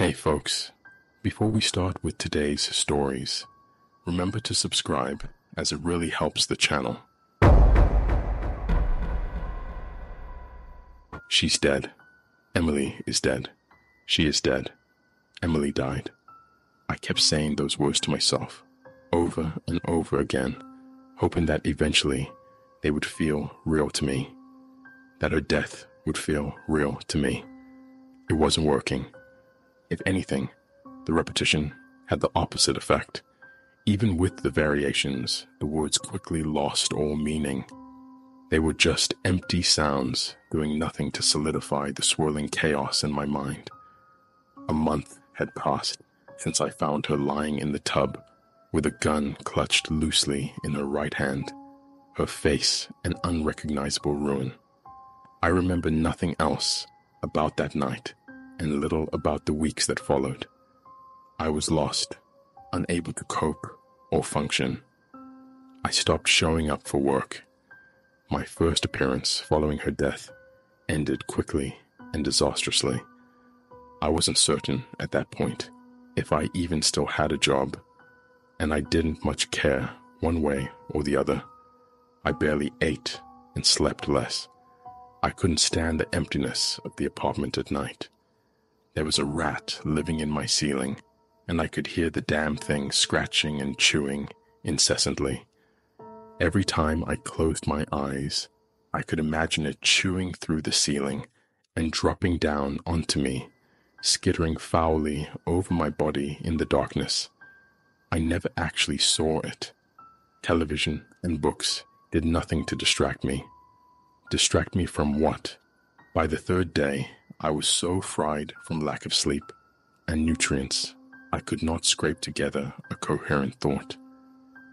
Hey folks, before we start with today's stories, remember to subscribe as it really helps the channel. She's dead. Emily is dead. She is dead. Emily died. I kept saying those words to myself over and over again, hoping that eventually they would feel real to me, that her death would feel real to me. It wasn't working. If anything, the repetition had the opposite effect. Even with the variations, the words quickly lost all meaning. They were just empty sounds, doing nothing to solidify the swirling chaos in my mind. A month had passed since I found her lying in the tub with a gun clutched loosely in her right hand, her face an unrecognizable ruin. I remember nothing else about that night and little about the weeks that followed. I was lost, unable to cope or function. I stopped showing up for work. My first appearance following her death ended quickly and disastrously. I wasn't certain at that point if I even still had a job, and I didn't much care one way or the other. I barely ate and slept less. I couldn't stand the emptiness of the apartment at night. There was a rat living in my ceiling, and I could hear the damn thing scratching and chewing incessantly. Every time I closed my eyes, I could imagine it chewing through the ceiling and dropping down onto me, skittering foully over my body in the darkness. I never actually saw it. Television and books did nothing to distract me. Distract me from what? By the third day, I was so fried from lack of sleep and nutrients, I could not scrape together a coherent thought.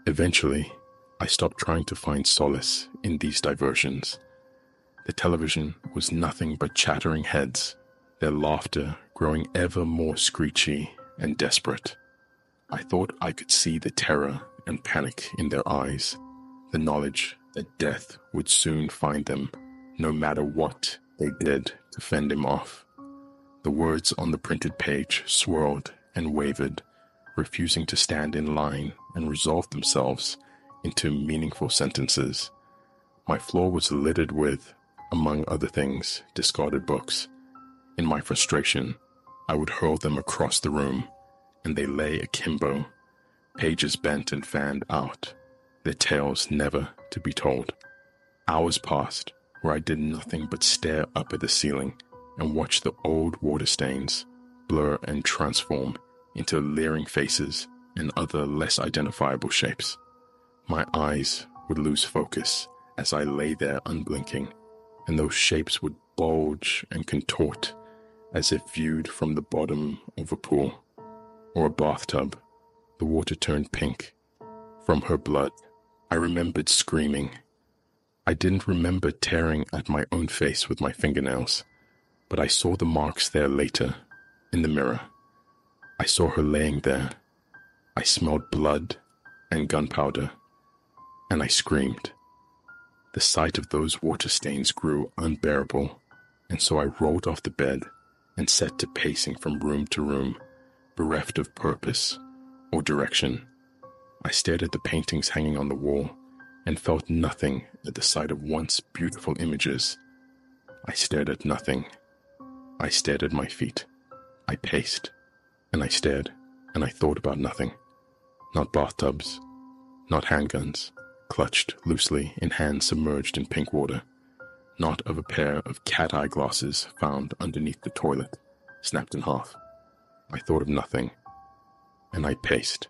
Eventually, I stopped trying to find solace in these diversions. The television was nothing but chattering heads, their laughter growing ever more screechy and desperate. I thought I could see the terror and panic in their eyes, the knowledge that death would soon find them, no matter what they did to fend him off. The words on the printed page swirled and wavered, refusing to stand in line and resolve themselves into meaningful sentences. My floor was littered with, among other things, discarded books. In my frustration, I would hurl them across the room, and they lay akimbo, pages bent and fanned out, their tales never to be told. Hours passed where I did nothing but stare up at the ceiling and watch the old water stains blur and transform into leering faces and other less identifiable shapes. My eyes would lose focus as I lay there unblinking, and those shapes would bulge and contort as if viewed from the bottom of a pool or a bathtub. The water turned pink from her blood. I remembered screaming. I didn't remember tearing at my own face with my fingernails, but I saw the marks there later, in the mirror. I saw her laying there. I smelled blood and gunpowder, and I screamed. The sight of those water stains grew unbearable, and so I rolled off the bed and set to pacing from room to room, bereft of purpose or direction. I stared at the paintings hanging on the wall and felt nothing at the sight of once beautiful images. I stared at nothing. I stared at my feet. I paced, and I stared, and I thought about nothing. Not bathtubs, not handguns, clutched loosely in hands submerged in pink water. Not of a pair of cat-eye glasses found underneath the toilet, snapped in half. I thought of nothing, and I paced.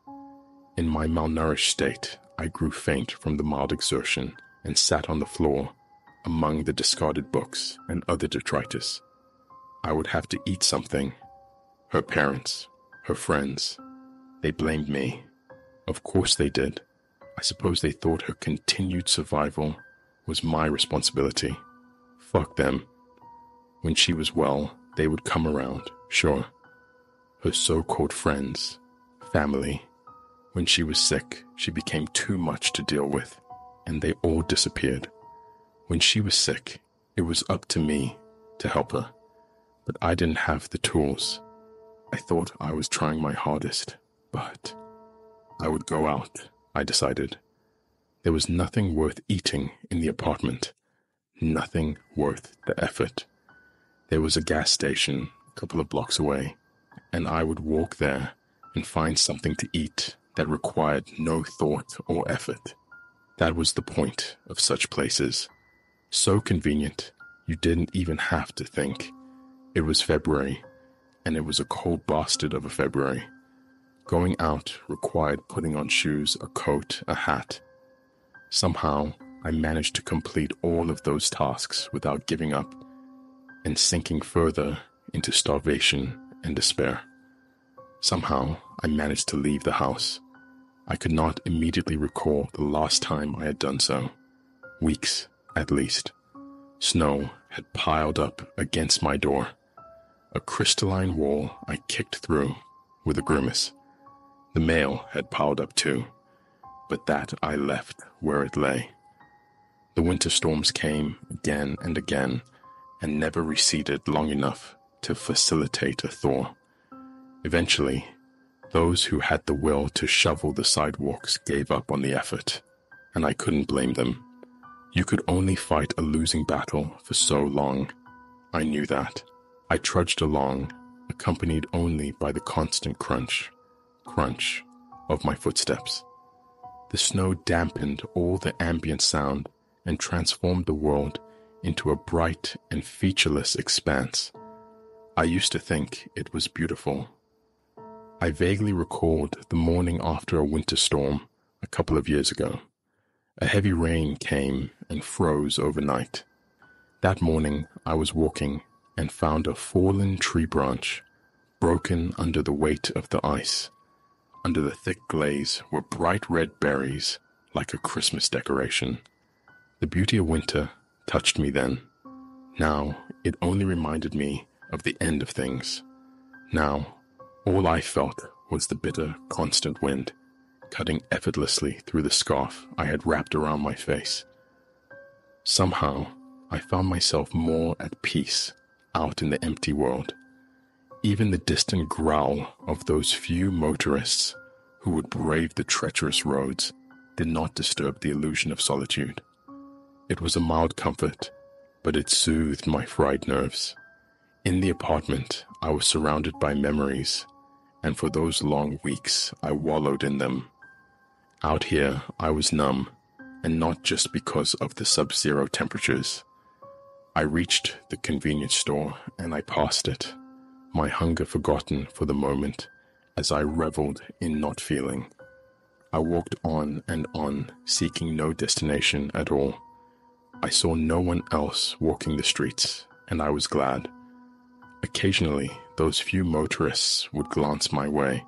In my malnourished state, I grew faint from the mild exertion and sat on the floor among the discarded books and other detritus. I would have to eat something. Her parents, her friends, they blamed me. Of course they did. I suppose they thought her continued survival was my responsibility. Fuck them. When she was well, they would come around, sure. Her so-called friends, family. When she was sick, she became too much to deal with, and they all disappeared. When she was sick, it was up to me to help her, but I didn't have the tools. I thought I was trying my hardest, but I would go out, I decided. There was nothing worth eating in the apartment, nothing worth the effort. There was a gas station a couple of blocks away, and I would walk there and find something to eat that required no thought or effort. That was the point of such places. So convenient, you didn't even have to think. It was February, and it was a cold bastard of a February. Going out required putting on shoes, a coat, a hat. Somehow, I managed to complete all of those tasks without giving up and sinking further into starvation and despair. Somehow, I managed to leave the house. I could not immediately recall the last time I had done so. Weeks, at least. Snow had piled up against my door. A crystalline wall I kicked through with a grimace. The mail had piled up too, but that I left where it lay. The winter storms came again and again, and never receded long enough to facilitate a thaw. Eventually, those who had the will to shovel the sidewalks gave up on the effort, and I couldn't blame them. You could only fight a losing battle for so long. I knew that. I trudged along, accompanied only by the constant crunch of my footsteps. The snow dampened all the ambient sound and transformed the world into a bright and featureless expanse. I used to think it was beautiful. I vaguely recalled the morning after a winter storm a couple of years ago. A heavy rain came and froze overnight. That morning I was walking and found a fallen tree branch, broken under the weight of the ice. Under the thick glaze were bright red berries like a Christmas decoration. The beauty of winter touched me then. Now it only reminded me of the end of things. Now all I felt was the bitter, constant wind, cutting effortlessly through the scarf I had wrapped around my face. Somehow, I found myself more at peace out in the empty world. Even the distant growl of those few motorists who would brave the treacherous roads did not disturb the illusion of solitude. It was a mild comfort, but it soothed my fried nerves. In the apartment, I was surrounded by memories, and for those long weeks, I wallowed in them. Out here, I was numb, and not just because of the sub-zero temperatures. I reached the convenience store and I passed it, my hunger forgotten for the moment as I reveled in not feeling. I walked on and on, seeking no destination at all. I saw no one else walking the streets, and I was glad. Occasionally, those few motorists would glance my way,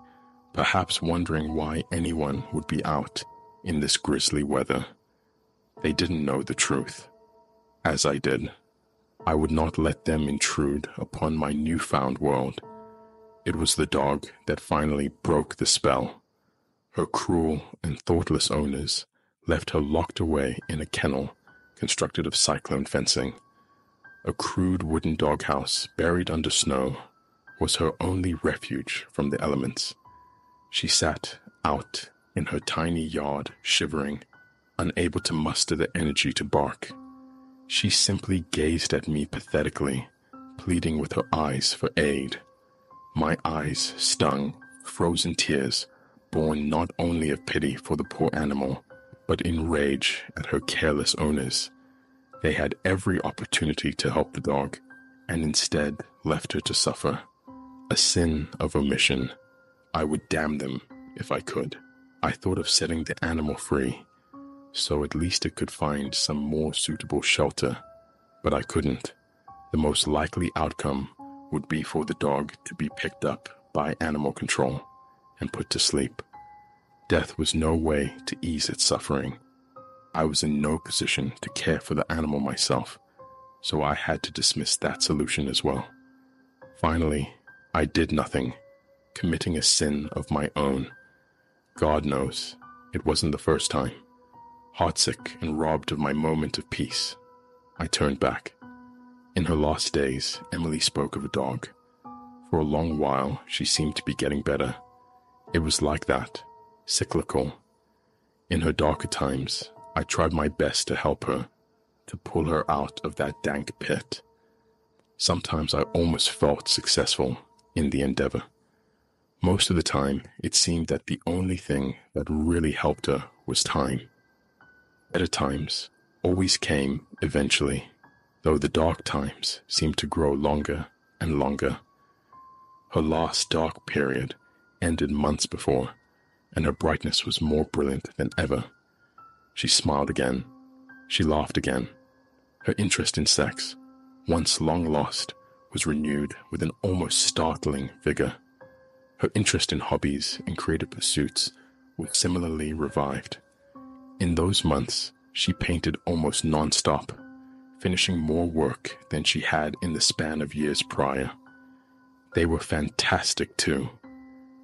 perhaps wondering why anyone would be out in this grisly weather. They didn't know the truth, as I did. I would not let them intrude upon my newfound world. It was the dog that finally broke the spell. Her cruel and thoughtless owners left her locked away in a kennel constructed of cyclone fencing. A crude wooden doghouse buried under snow was her only refuge from the elements. She sat out in her tiny yard, shivering, unable to muster the energy to bark. She simply gazed at me pathetically, pleading with her eyes for aid. My eyes stung, frozen tears, born not only of pity for the poor animal, but in rage at her careless owners. They had every opportunity to help the dog, and instead left her to suffer. A sin of omission. I would damn them if I could. I thought of setting the animal free, so at least it could find some more suitable shelter, but I couldn't. The most likely outcome would be for the dog to be picked up by animal control and put to sleep. Death was no way to ease its suffering. I was in no position to care for the animal myself, so I had to dismiss that solution as well. Finally, I did nothing, committing a sin of my own. God knows, it wasn't the first time. Heartsick and robbed of my moment of peace, I turned back. In her last days, Emily spoke of a dog. For a long while, she seemed to be getting better. It was like that, cyclical. In her darker times, I tried my best to help her, to pull her out of that dank pit. Sometimes I almost felt successful in the endeavor. Most of the time, it seemed that the only thing that really helped her was time. Better times always came eventually, though the dark times seemed to grow longer and longer. Her last dark period ended months before, and her brightness was more brilliant than ever. She smiled again. She laughed again. Her interest in sex, once long lost, was renewed with an almost startling vigor. Her interest in hobbies and creative pursuits was similarly revived. In those months, she painted almost non-stop, finishing more work than she had in the span of years prior. They were fantastic too,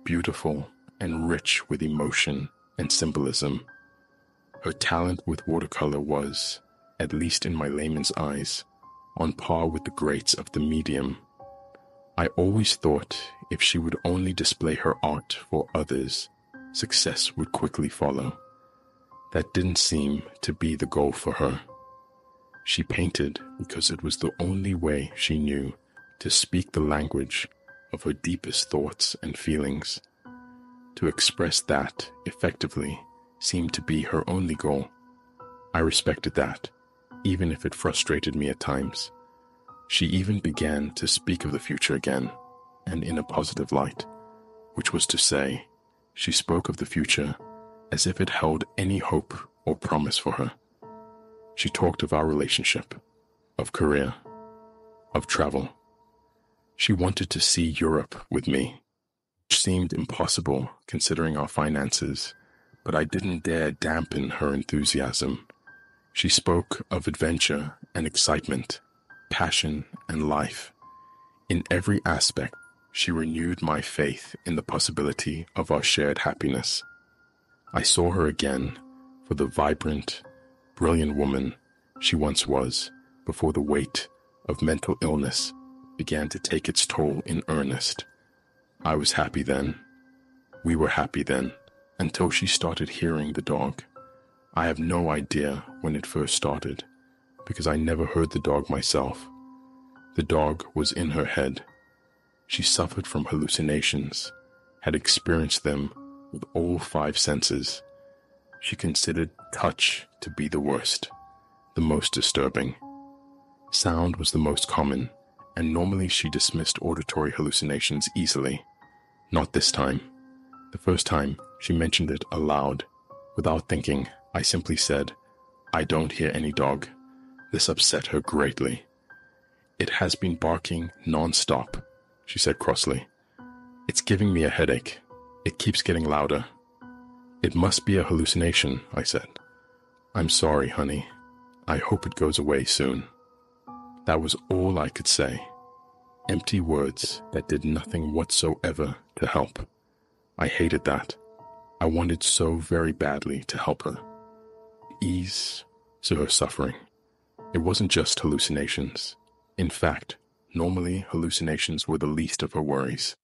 beautiful and rich with emotion and symbolism. Her talent with watercolor was, at least in my layman's eyes, on par with the greats of the medium. I always thought if she would only display her art for others, success would quickly follow. That didn't seem to be the goal for her. She painted because it was the only way she knew to speak the language of her deepest thoughts and feelings. To express that effectively seemed to be her only goal. I respected that, even if it frustrated me at times. She even began to speak of the future again, and in a positive light, which was to say, she spoke of the future as if it held any hope or promise for her. She talked of our relationship, of career, of travel. She wanted to see Europe with me, which seemed impossible considering our finances, but I didn't dare dampen her enthusiasm. She spoke of adventure and excitement, passion and life. In every aspect, she renewed my faith in the possibility of our shared happiness. I saw her again for the vibrant, brilliant woman she once was before the weight of mental illness began to take its toll in earnest. I was happy then. We were happy then, until she started hearing the dog. I have no idea when it first started, because I never heard the dog myself. The dog was in her head. She suffered from hallucinations, had experienced them with all 5 senses. She considered touch to be the worst, the most disturbing. Sound was the most common, and normally she dismissed auditory hallucinations easily. Not this time. The first time, she mentioned it aloud. Without thinking, I simply said, "I don't hear any dog." This upset her greatly. "It has been barking non-stop," she said crossly. "It's giving me a headache. It keeps getting louder." "It must be a hallucination," I said. "I'm sorry, honey. I hope it goes away soon." That was all I could say. Empty words that did nothing whatsoever to help. I hated that. I wanted so very badly to help her. Ease to her suffering. It wasn't just hallucinations. In fact, normally hallucinations were the least of her worries.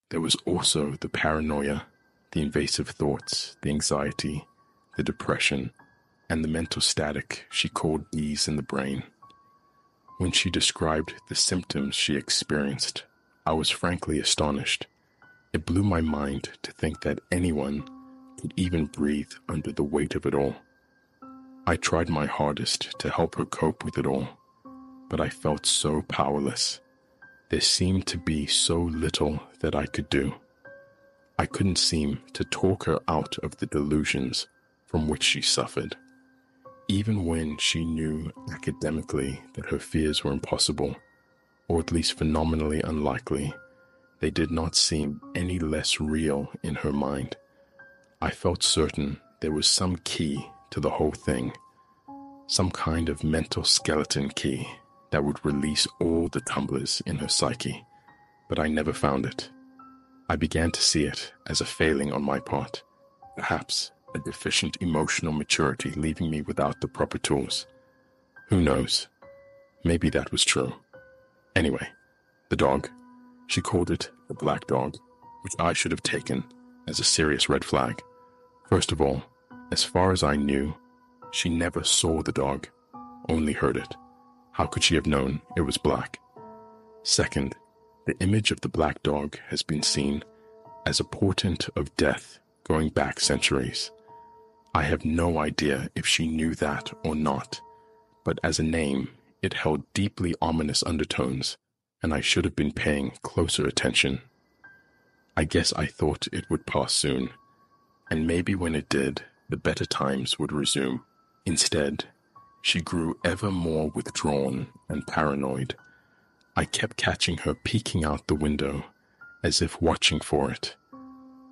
There was also the paranoia, the invasive thoughts, the anxiety, the depression, and the mental static she called ease in the brain. When she described the symptoms she experienced, I was frankly astonished. It blew my mind to think that anyone could even breathe under the weight of it all. I tried my hardest to help her cope with it all, but I felt so powerless. There seemed to be so little that I could do. I couldn't seem to talk her out of the delusions from which she suffered. Even when she knew academically that her fears were impossible, or at least phenomenally unlikely, they did not seem any less real in her mind. I felt certain there was some key to the whole thing, some kind of mental skeleton key that would release all the tumblers in her psyche, but I never found it. I began to see it as a failing on my part, perhaps a deficient emotional maturity leaving me without the proper tools. Who knows? Maybe that was true. Anyway, the dog. She called it the black dog, which I should have taken as a serious red flag. First of all, as far as I knew, she never saw the dog, only heard it. How could she have known it was black? Second, the image of the black dog has been seen as a portent of death going back centuries. I have no idea if she knew that or not, but as a name, it held deeply ominous undertones, and I should have been paying closer attention. I guess I thought it would pass soon, and maybe when it did, the better times would resume. Instead, she grew ever more withdrawn and paranoid. I kept catching her peeking out the window, as if watching for it.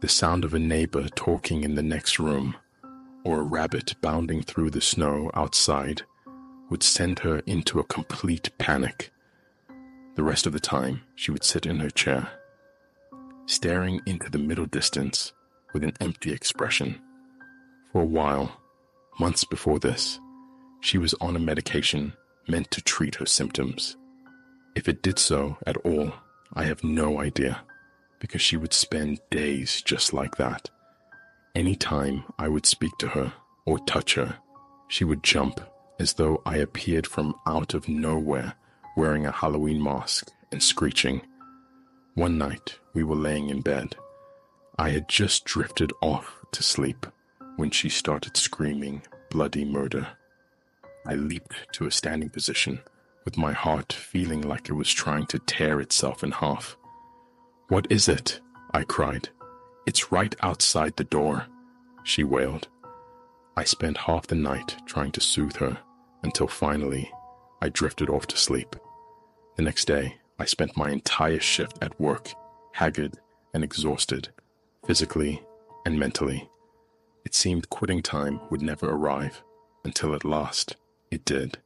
The sound of a neighbor talking in the next room, or a rabbit bounding through the snow outside, would send her into a complete panic. The rest of the time, she would sit in her chair, staring into the middle distance with an empty expression. For a while, months before this, she was on a medication meant to treat her symptoms. If it did so at all, I have no idea, because she would spend days just like that. Any time I would speak to her or touch her, she would jump as though I appeared from out of nowhere wearing a Halloween mask and screeching. One night, we were laying in bed. I had just drifted off to sleep when she started screaming bloody murder. I leaped to a standing position, with my heart feeling like it was trying to tear itself in half. "What is it?" I cried. "It's right outside the door," she wailed. I spent half the night trying to soothe her, until finally I drifted off to sleep. The next day, I spent my entire shift at work, haggard and exhausted, physically and mentally. It seemed quitting time would never arrive, until at last it did.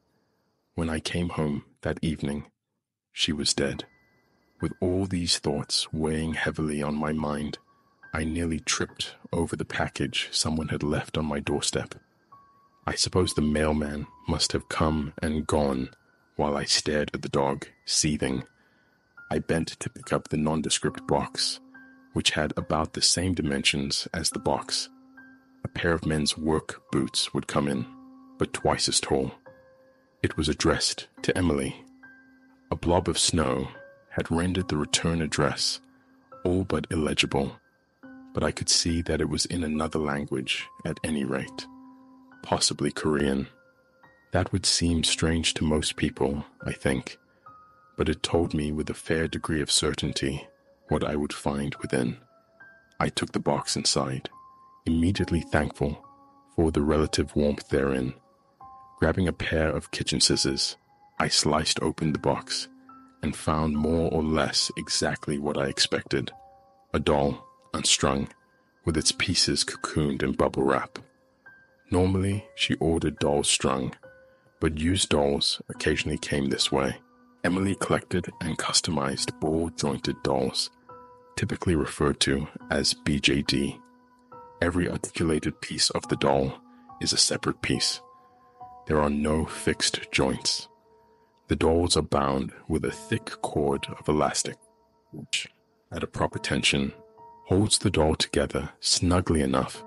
When I came home that evening, she was dead. With all these thoughts weighing heavily on my mind, I nearly tripped over the package someone had left on my doorstep. I suppose the mailman must have come and gone while I stared at the dog, seething. I bent to pick up the nondescript box, which had about the same dimensions as the box. A pair of men's work boots would come in, but twice as tall. It was addressed to Emily. A blob of snow had rendered the return address all but illegible, but I could see that it was in another language at any rate, possibly Korean. That would seem strange to most people, I think, but it told me with a fair degree of certainty what I would find within. I took the box inside, immediately thankful for the relative warmth therein. Grabbing a pair of kitchen scissors, I sliced open the box and found more or less exactly what I expected. A doll, unstrung, with its pieces cocooned in bubble wrap. Normally, she ordered dolls strung, but used dolls occasionally came this way. Emily collected and customized ball-jointed dolls, typically referred to as BJD. Every articulated piece of the doll is a separate piece. There are no fixed joints. The dolls are bound with a thick cord of elastic, which, at a proper tension, holds the doll together snugly enough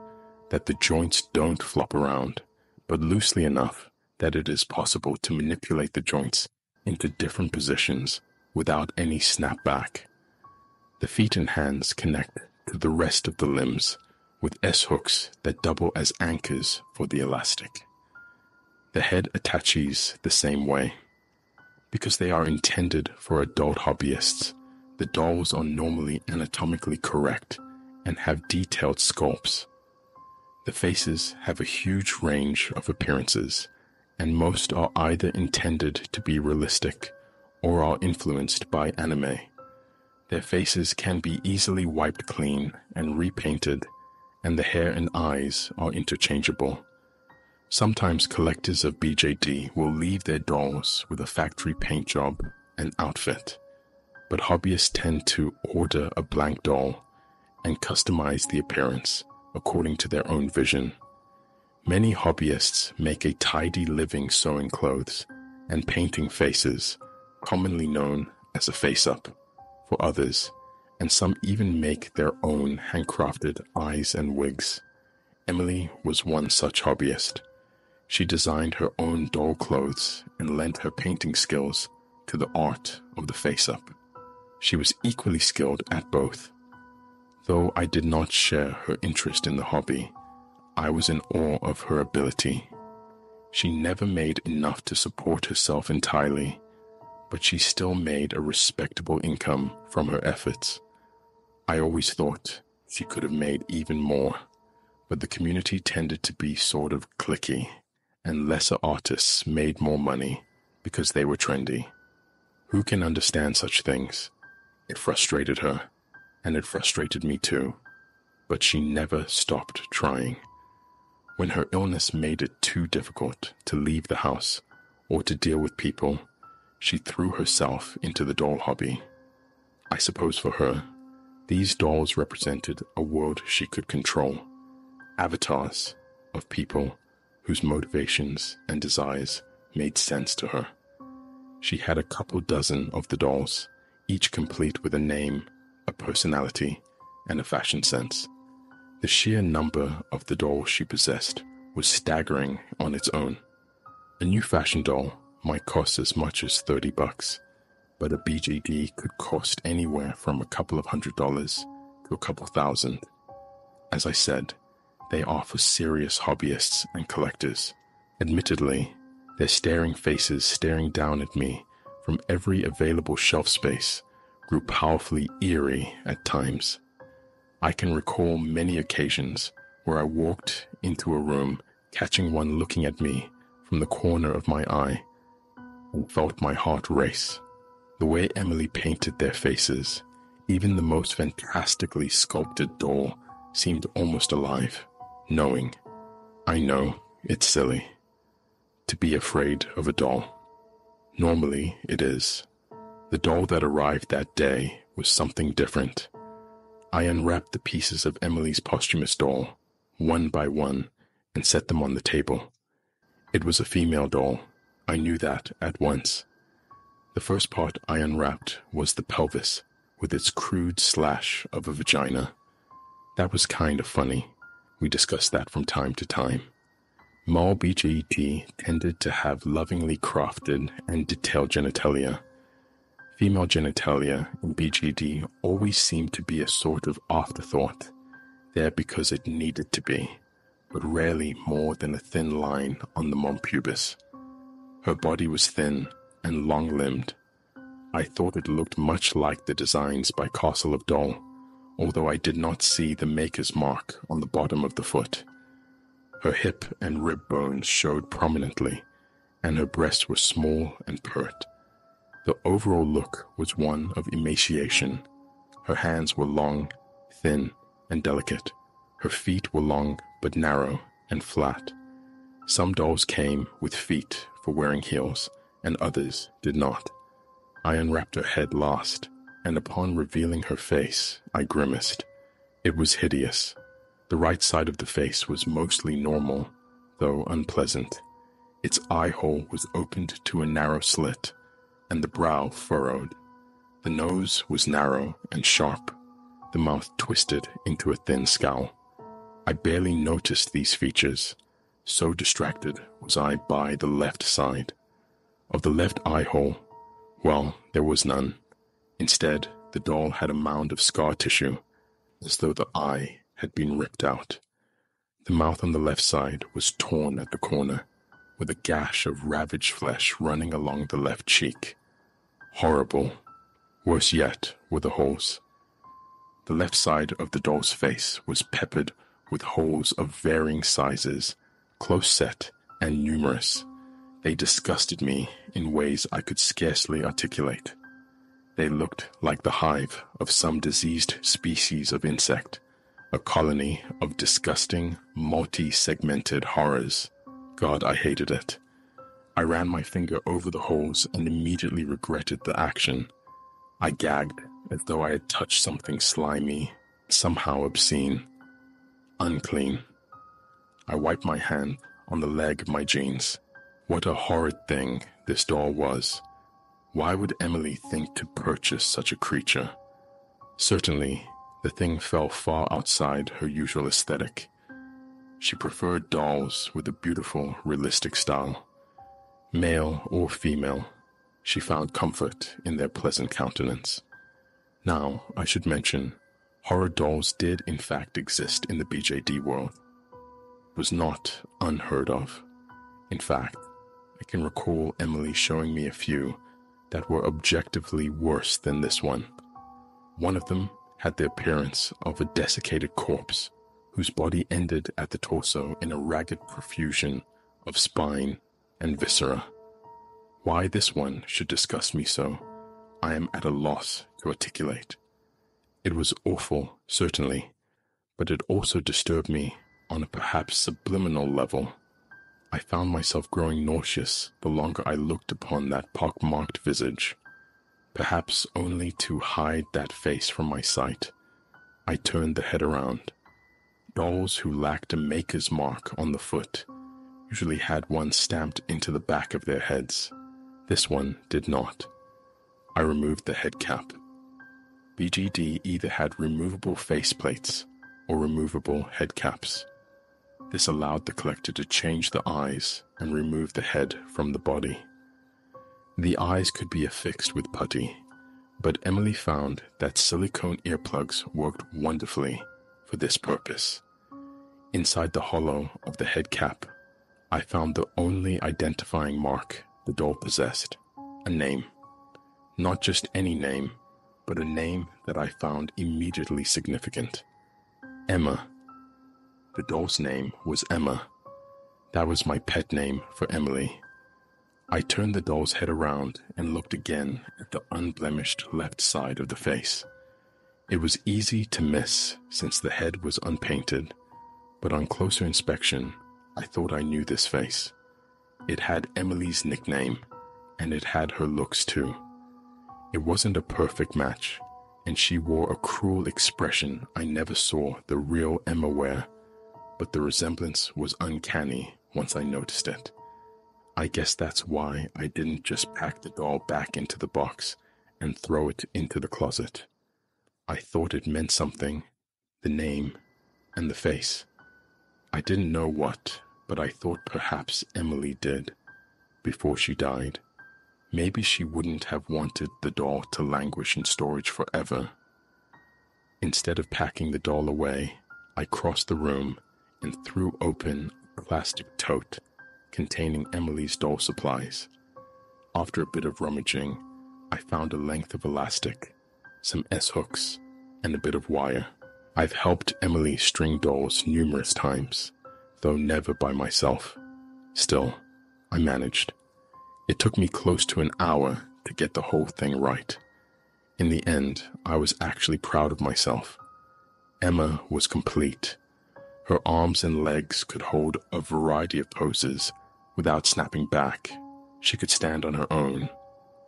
that the joints don't flop around, but loosely enough that it is possible to manipulate the joints into different positions without any snapback. The feet and hands connect to the rest of the limbs with S-hooks that double as anchors for the elastic. The head attaches the same way. Because they are intended for adult hobbyists, the dolls are normally anatomically correct and have detailed sculpts. The faces have a huge range of appearances, and most are either intended to be realistic or are influenced by anime. Their faces can be easily wiped clean and repainted, and the hair and eyes are interchangeable. Sometimes collectors of BJD will leave their dolls with a factory paint job and outfit, but hobbyists tend to order a blank doll and customize the appearance according to their own vision. Many hobbyists make a tidy living sewing clothes and painting faces, commonly known as a face-up, for others, and some even make their own handcrafted eyes and wigs. Emily was one such hobbyist. She designed her own doll clothes and lent her painting skills to the art of the face-up. She was equally skilled at both. Though I did not share her interest in the hobby, I was in awe of her ability. She never made enough to support herself entirely, but she still made a respectable income from her efforts. I always thought she could have made even more, but the community tended to be sort of cliquey, and lesser artists made more money because they were trendy. Who can understand such things? It frustrated her, and it frustrated me too, but she never stopped trying. When her illness made it too difficult to leave the house or to deal with people, she threw herself into the doll hobby. I suppose for her, these dolls represented a world she could control, avatars of people whose motivations and desires made sense to her. She had a couple dozen of the dolls, each complete with a name, a personality, and a fashion sense. The sheer number of the dolls she possessed was staggering on its own. A new fashion doll might cost as much as $30, but a BGD could cost anywhere from a couple of $100s to a couple thousand. As I said, they are for serious hobbyists and collectors. Admittedly, their staring faces staring down at me from every available shelf space grew powerfully eerie at times. I can recall many occasions where I walked into a room catching one looking at me from the corner of my eye and felt my heart race. The way Emily painted their faces, even the most fantastically sculpted doll seemed almost alive, knowing, I know, it's silly, to be afraid of a doll. Normally it is. The doll that arrived that day was something different. I unwrapped the pieces of Emily's posthumous doll, one by one, and set them on the table. It was a female doll. I knew that at once. The first part I unwrapped was the pelvis, with its crude slash of a vagina. That was kind of funny. We discussed that from time to time. Male BGT tended to have lovingly crafted and detailed genitalia. Female genitalia in BGD always seemed to be a sort of afterthought, there because it needed to be, but rarely more than a thin line on the mom pubis. Her body was thin and long-limbed. I thought it looked much like the designs by Castle of Doll, although I did not see the maker's mark on the bottom of the foot. Her hip and rib bones showed prominently, and her breasts were small and pert. The overall look was one of emaciation. Her hands were long, thin, and delicate. Her feet were long but narrow and flat. Some dolls came with feet for wearing heels, and others did not. I unwrapped her head last, and upon revealing her face, I grimaced. It was hideous. The right side of the face was mostly normal, though unpleasant. Its eye hole was opened to a narrow slit, and the brow furrowed. The nose was narrow and sharp, the mouth twisted into a thin scowl. I barely noticed these features, so distracted was I by the left side. Of the left eye hole, well, there was none. Instead, the doll had a mound of scar tissue, as though the eye had been ripped out. The mouth on the left side was torn at the corner, with a gash of ravaged flesh running along the left cheek. Horrible. Worse yet were the holes. The left side of the doll's face was peppered with holes of varying sizes, close set and numerous. They disgusted me in ways I could scarcely articulate. They looked like the hive of some diseased species of insect, a colony of disgusting, multi-segmented horrors. God, I hated it. I ran my finger over the holes and immediately regretted the action. I gagged as though I had touched something slimy, somehow obscene, unclean. I wiped my hand on the leg of my jeans. What a horrid thing this doll was. Why would Emily think to purchase such a creature? Certainly, the thing fell far outside her usual aesthetic. She preferred dolls with a beautiful, realistic style. Male or female, she found comfort in their pleasant countenance. Now, I should mention, horror dolls did in fact exist in the BJD world. It was not unheard of. In fact, I can recall Emily showing me a few that were objectively worse than this one. One of them had the appearance of a desiccated corpse whose body ended at the torso in a ragged profusion of spine and viscera. Why this one should disgust me so, I am at a loss to articulate. It was awful, certainly, but it also disturbed me on a perhaps subliminal level. I found myself growing nauseous the longer I looked upon that pock-marked visage. Perhaps only to hide that face from my sight, I turned the head around. Dolls who lacked a maker's mark on the foot usually had one stamped into the back of their heads. This one did not. I removed the head cap. BGD either had removable faceplates or removable head caps. This allowed the collector to change the eyes and remove the head from the body. The eyes could be affixed with putty, but Emily found that silicone earplugs worked wonderfully for this purpose. Inside the hollow of the head cap, I found the only identifying mark the doll possessed, a name. Not just any name, but a name that I found immediately significant. Emma. The doll's name was Emma. That was my pet name for Emily. I turned the doll's head around and looked again at the unblemished left side of the face. It was easy to miss since the head was unpainted, but on closer inspection, I thought I knew this face. It had Emily's nickname, and it had her looks too. It wasn't a perfect match, and she wore a cruel expression I never saw the real Emma wear, but the resemblance was uncanny once I noticed it. I guess that's why I didn't just pack the doll back into the box and throw it into the closet. I thought it meant something, the name and the face. I didn't know what, but I thought perhaps Emily did, before she died. Maybe she wouldn't have wanted the doll to languish in storage forever. Instead of packing the doll away, I crossed the room and threw open a plastic tote containing Emily's doll supplies. After a bit of rummaging, I found a length of elastic, some S-hooks, and a bit of wire. I've helped Emily string dolls numerous times, though never by myself. Still, I managed. It took me close to an hour to get the whole thing right. In the end, I was actually proud of myself. Emma was complete. Her arms and legs could hold a variety of poses without snapping back. She could stand on her own,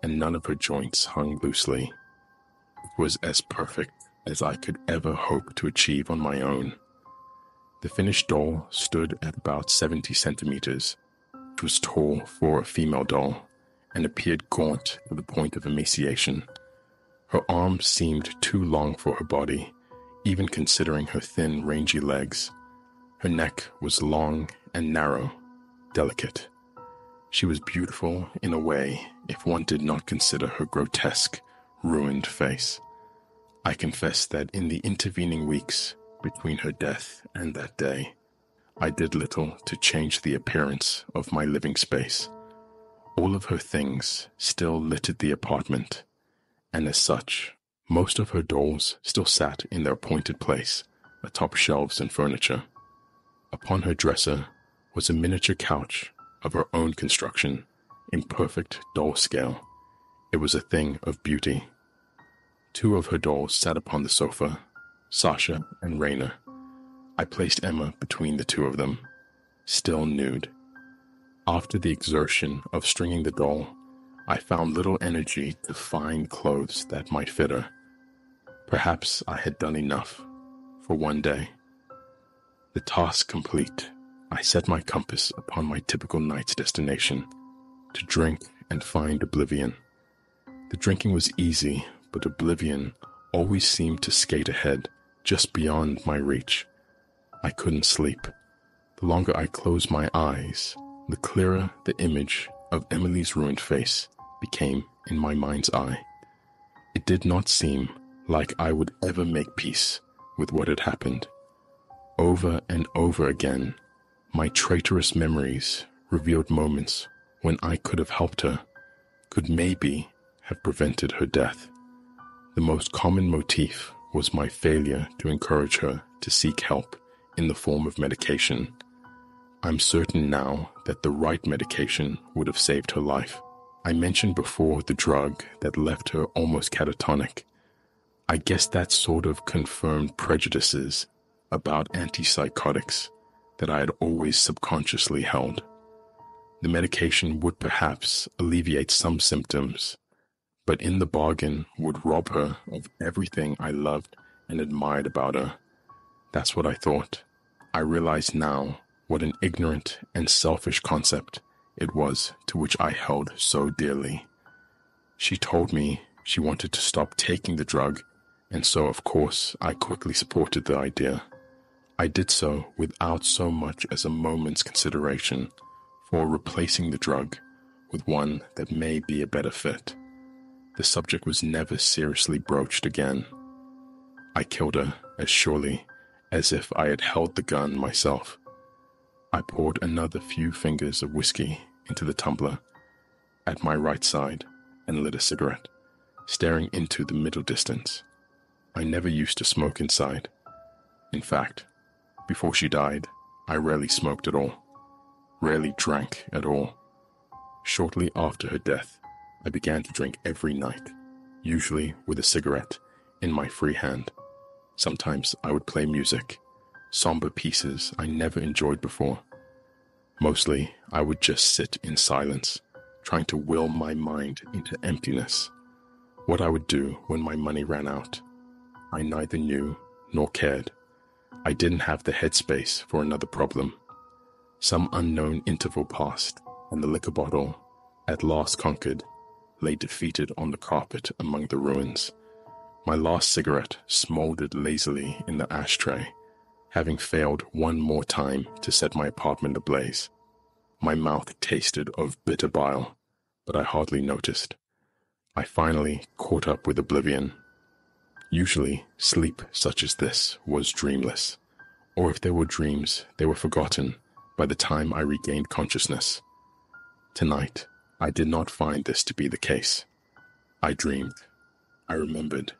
and none of her joints hung loosely. It was as perfect as I could ever hope to achieve on my own. The finished doll stood at about 70 centimeters. It was tall for a female doll and appeared gaunt to the point of emaciation. Her arms seemed too long for her body, even considering her thin, rangy legs. Her neck was long and narrow, delicate. She was beautiful in a way if one did not consider her grotesque, ruined face. I confess that in the intervening weeks between her death and that day, I did little to change the appearance of my living space. All of her things still littered the apartment, and as such, most of her dolls still sat in their appointed place atop shelves and furniture. Upon her dresser was a miniature couch of her own construction in perfect doll scale. It was a thing of beauty. Two of her dolls sat upon the sofa, Sasha and Raina. I placed Emma between the two of them, still nude. After the exertion of stringing the doll, I found little energy to find clothes that might fit her. Perhaps I had done enough for one day. The task complete, I set my compass upon my typical night's destination, to drink and find oblivion. The drinking was easy, but oblivion always seemed to skate ahead, just beyond my reach. I couldn't sleep. The longer I closed my eyes, the clearer the image of Emily's ruined face became in my mind's eye. It did not seem like I would ever make peace with what had happened. Over and over again, my traitorous memories revealed moments when I could have helped her, could maybe have prevented her death. The most common motif was my failure to encourage her to seek help in the form of medication. I'm certain now that the right medication would have saved her life. I mentioned before the drug that left her almost catatonic. I guess that sort of confirmed prejudices about antipsychotics that I had always subconsciously held. The medication would perhaps alleviate some symptoms, but in the bargain would rob her of everything I loved and admired about her. That's what I thought. I realize now what an ignorant and selfish concept it was to which I held so dearly. She told me she wanted to stop taking the drug, and so of course I quickly supported the idea. I did so without so much as a moment's consideration for replacing the drug with one that may be a better fit. The subject was never seriously broached again. I killed her as surely as if I had held the gun myself. I poured another few fingers of whiskey into the tumbler at my right side and lit a cigarette, staring into the middle distance. I never used to smoke inside. In fact, before she died, I rarely smoked at all, rarely drank at all. Shortly after her death, I began to drink every night, usually with a cigarette in my free hand. Sometimes I would play music, somber pieces I never enjoyed before. Mostly, I would just sit in silence, trying to will my mind into emptiness. What I would do when my money ran out, I neither knew nor cared. I didn't have the headspace for another problem. Some unknown interval passed, and the liquor bottle, at last conquered, lay defeated on the carpet among the ruins. My last cigarette smoldered lazily in the ashtray, having failed one more time to set my apartment ablaze. My mouth tasted of bitter bile, but I hardly noticed. I finally caught up with oblivion. Usually, sleep such as this was dreamless, or if there were dreams, they were forgotten by the time I regained consciousness. Tonight, I did not find this to be the case. I dreamed. I remembered.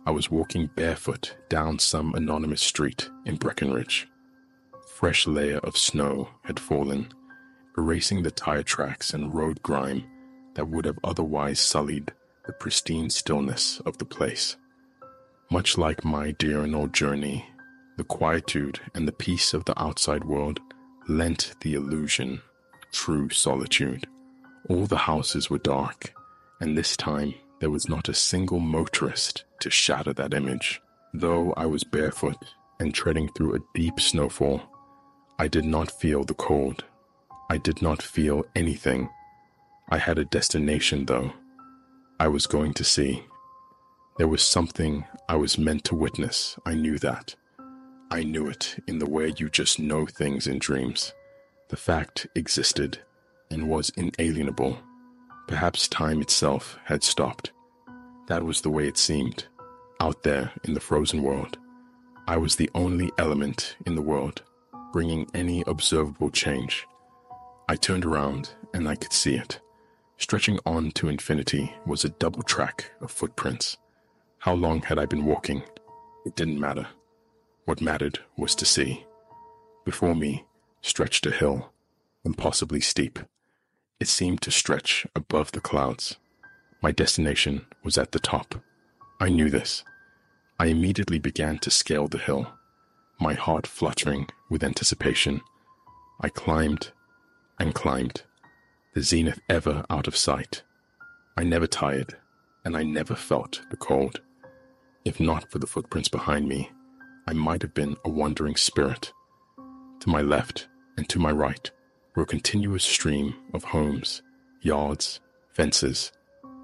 I was walking barefoot down some anonymous street in Breckenridge. Fresh layer of snow had fallen, erasing the tire tracks and road grime that would have otherwise sullied the pristine stillness of the place. Much like my diurnal journey, the quietude and the peace of the outside world lent the illusion of true solitude. All the houses were dark, and this time there was not a single motorist to shatter that image. Though I was barefoot and treading through a deep snowfall, I did not feel the cold. I did not feel anything. I had a destination, though. I was going to see. There was something I was meant to witness. I knew that. I knew it in the way you just know things in dreams. The fact existed and was inalienable. Perhaps time itself had stopped. That was the way it seemed. Out there in the frozen world, I was the only element in the world, bringing any observable change. I turned around and I could see it. Stretching on to infinity was a double track of footprints. How long had I been walking? It didn't matter. What mattered was to see. Before me stretched a hill, impossibly steep. It seemed to stretch above the clouds. My destination was at the top. I knew this. I immediately began to scale the hill, my heart fluttering with anticipation. I climbed and climbed, the zenith ever out of sight. I never tired, and I never felt the cold. If not for the footprints behind me, I might have been a wandering spirit. To my left and to my right were a continuous stream of homes, yards, fences.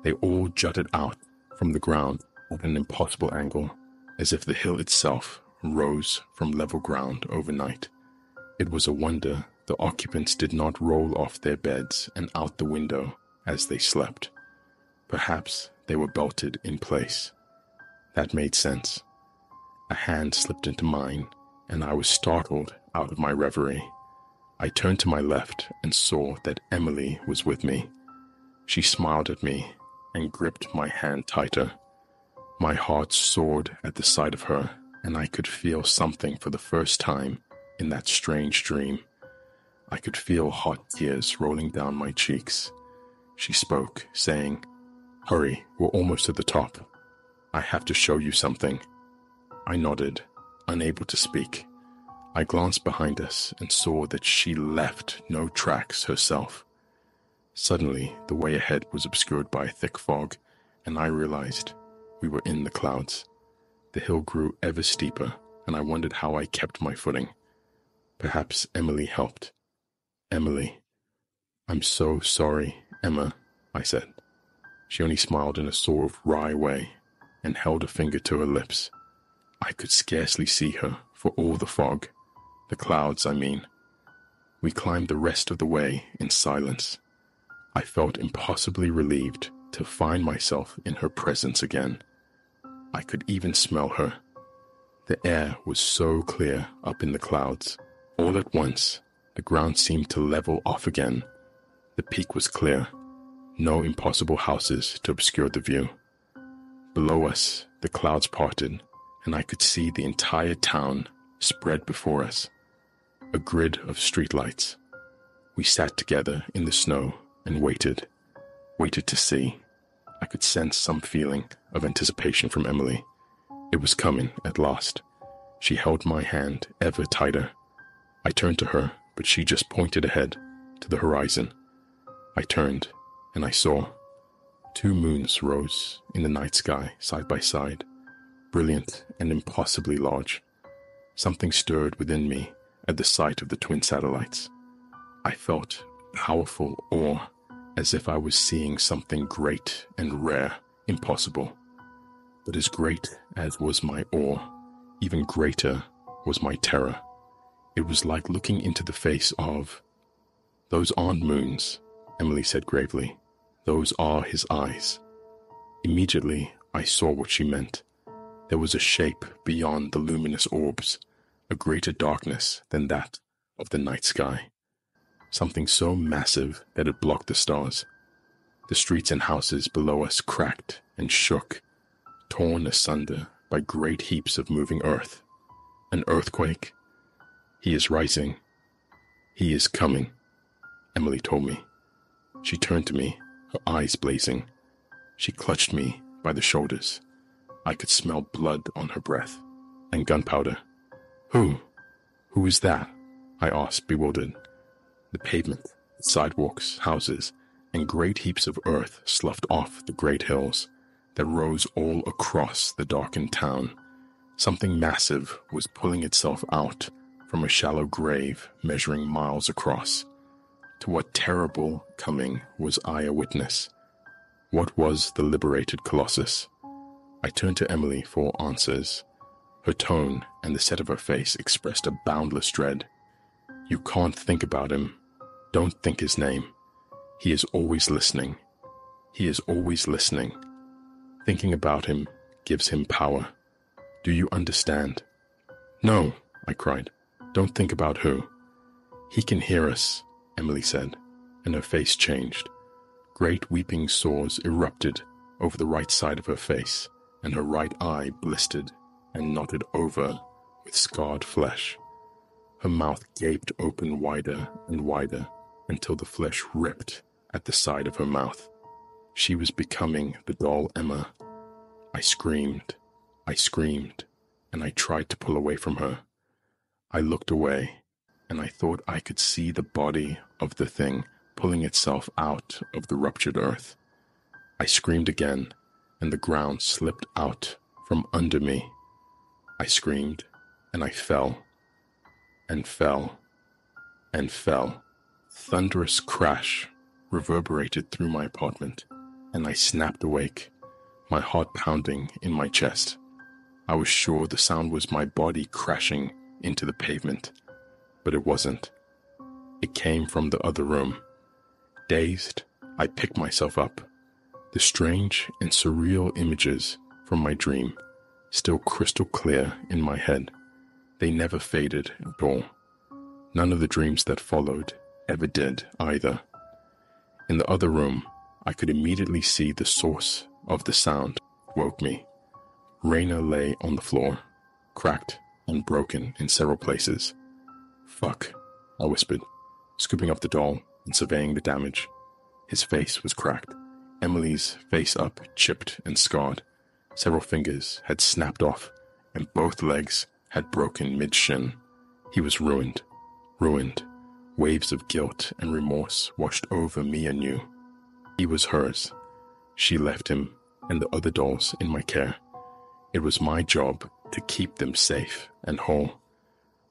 They all jutted out from the ground at an impossible angle, as if the hill itself rose from level ground overnight. It was a wonder the occupants did not roll off their beds and out the window as they slept. Perhaps they were belted in place. That made sense. A hand slipped into mine, and I was startled out of my reverie. I turned to my left and saw that Emily was with me. She smiled at me and gripped my hand tighter. My heart soared at the sight of her, and I could feel something for the first time in that strange dream. I could feel hot tears rolling down my cheeks. She spoke, saying, "Hurry, we're almost at the top. I have to show you something." I nodded, unable to speak. I glanced behind us and saw that she left no tracks herself. Suddenly, the way ahead was obscured by a thick fog, and I realized we were in the clouds. The hill grew ever steeper, and I wondered how I kept my footing. Perhaps Emily helped. "Emily." "I'm so sorry, Emma," I said. She only smiled in a sort of wry way and held a finger to her lips. I could scarcely see her for all the fog. The clouds, I mean. We climbed the rest of the way in silence. I felt impossibly relieved to find myself in her presence again. I could even smell her. The air was so clear up in the clouds. All at once, the ground seemed to level off again. The peak was clear. No impossible houses to obscure the view. Below us, the clouds parted, and I could see the entire town spread before us. A grid of streetlights. We sat together in the snow and waited to see. I could sense some feeling of anticipation from Emily. It was coming at last. She held my hand ever tighter. I turned to her, but she just pointed ahead to the horizon. I turned, and I saw 2 moons rose in the night sky side by side, brilliant and impossibly large. Something stirred within me at the sight of the twin satellites. I felt powerful awe, as if I was seeing something great and rare, impossible. But as great as was my awe, even greater was my terror. It was like looking into the face of... "Those aren't moons," Emily said gravely. "Those are his eyes." Immediately, I saw what she meant. There was a shape beyond the luminous orbs, a greater darkness than that of the night sky. Something so massive that it blocked the stars. The streets and houses below us cracked and shook, torn asunder by great heaps of moving earth. An earthquake? "He is rising. He is coming," Emily told me. She turned to me, her eyes blazing. She clutched me by the shoulders. I could smell blood on her breath, and gunpowder. Who is that?" I asked, bewildered. The pavement, sidewalks, houses, and great heaps of earth sloughed off the great hills that rose all across the darkened town. Something massive was pulling itself out from a shallow grave measuring miles across. To what terrible coming was I a witness? What was the liberated Colossus? I turned to Emily for answers. Her tone and the set of her face expressed a boundless dread. "You can't think about him. Don't think his name. He is always listening. He is always listening. Thinking about him gives him power. Do you understand?" "No," I cried. "Don't think about who?" "He can hear us," Emily said, and her face changed. Great weeping sores erupted over the right side of her face, and her right eye blistered and knotted over with scarred flesh. Her mouth gaped open wider and wider until the flesh ripped at the side of her mouth. She was becoming the doll Emma. I screamed, and I tried to pull away from her. I looked away, and I thought I could see the body of the thing pulling itself out of the ruptured earth. I screamed again, and the ground slipped out from under me. I screamed, and I fell, and fell, and fell. Thunderous crash reverberated through my apartment, and I snapped awake. my heart pounding in my chest. I was sure the sound was my body crashing into the pavement, but it wasn't. It came from the other room. Dazed, I picked myself up. The strange and surreal images from my dream, still crystal clear in my head. They never faded at all. None of the dreams that followed ever did either. In the other room, I could immediately see the source of the sound woke me. Raina lay on the floor, cracked and broken in several places. "Fuck," I whispered, scooping up the doll and surveying the damage. His face was cracked, Emily's face up, chipped and scarred. Several fingers had snapped off, and both legs had broken mid-shin. He was ruined. Ruined. Waves of guilt and remorse washed over me anew. He was hers. She left him and the other dolls in my care. It was my job to keep them safe and whole.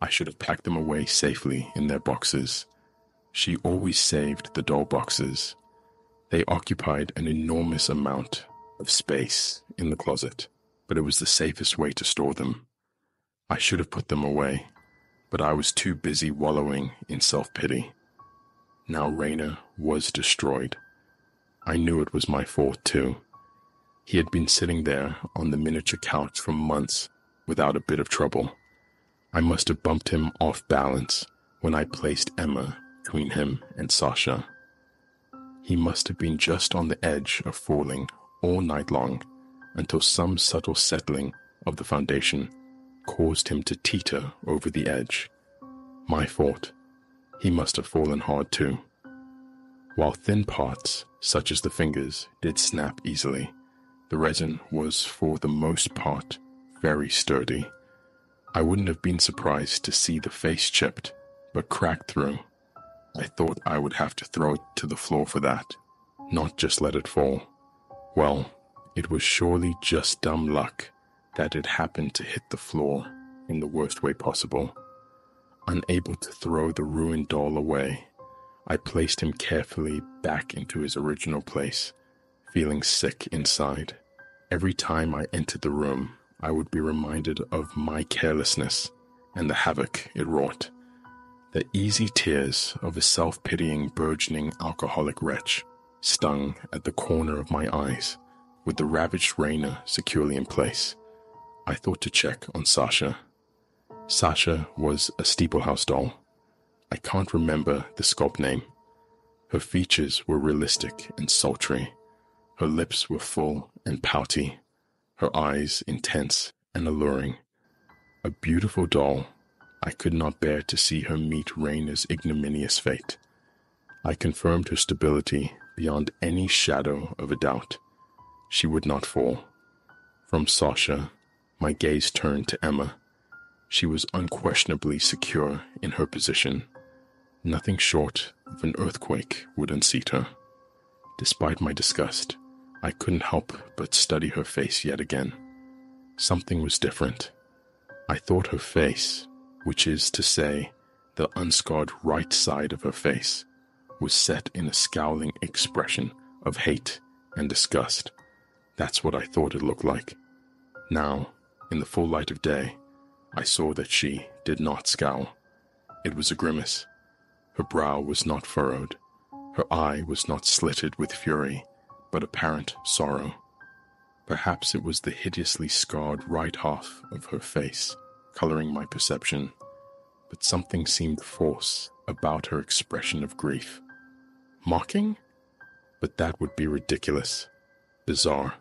I should have packed them away safely in their boxes. She always saved the doll boxes. They occupied an enormous amount of space in the closet, but it was the safest way to store them. I should have put them away, but I was too busy wallowing in self-pity. Now Raina was destroyed. I knew it was my fault too. He had been sitting there on the miniature couch for months without a bit of trouble. I must have bumped him off balance when I placed Emma between him and Sasha. He must have been just on the edge of falling all night long until some subtle settling of the foundation caused him to teeter over the edge. My fault. He must have fallen hard too. While thin parts, such as the fingers, did snap easily, the resin was for the most part very sturdy. I wouldn't have been surprised to see the face chipped, but cracked through. I thought I would have to throw it to the floor for that, not just let it fall. Well, it was surely just dumb luck that it happened to hit the floor in the worst way possible. Unable to throw the ruined doll away, I placed him carefully back into his original place, feeling sick inside. Every time I entered the room, I would be reminded of my carelessness and the havoc it wrought. The easy tears of a self-pitying, burgeoning alcoholic wretch stung at the corner of my eyes, with the ravaged Raina securely in place. I thought to check on Sasha. Sasha was a steeplehouse doll. I can't remember the sculpt name. Her features were realistic and sultry. Her lips were full and pouty, her eyes intense and alluring. A beautiful doll. I could not bear to see her meet Raina's ignominious fate. I confirmed her stability beyond any shadow of a doubt. She would not fall. From Sasha, my gaze turned to Emma. She was unquestionably secure in her position. Nothing short of an earthquake would unseat her. Despite my disgust, I couldn't help but study her face yet again. Something was different. I thought her face, which is to say, the unscarred right side of her face, was set in a scowling expression of hate and disgust. That's what I thought it looked like. Now, in the full light of day, I saw that she did not scowl. It was a grimace. Her brow was not furrowed. Her eye was not slitted with fury, but apparent sorrow. Perhaps it was the hideously scarred right half of her face coloring my perception, but something seemed false about her expression of grief. Mocking? But that would be ridiculous. Bizarre.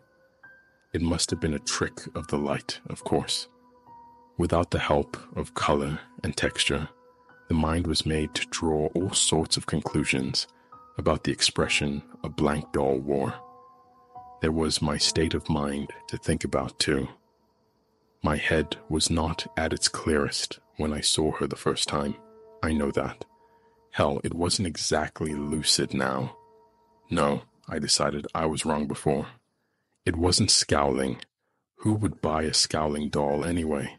It must have been a trick of the light, of course. Without the help of color and texture, the mind was made to draw all sorts of conclusions about the expression a blank doll wore. There was my state of mind to think about, too. My head was not at its clearest when I saw her the first time. I know that. Hell, it wasn't exactly lucid now. No, I decided I was wrong before. It wasn't scowling. Who would buy a scowling doll anyway?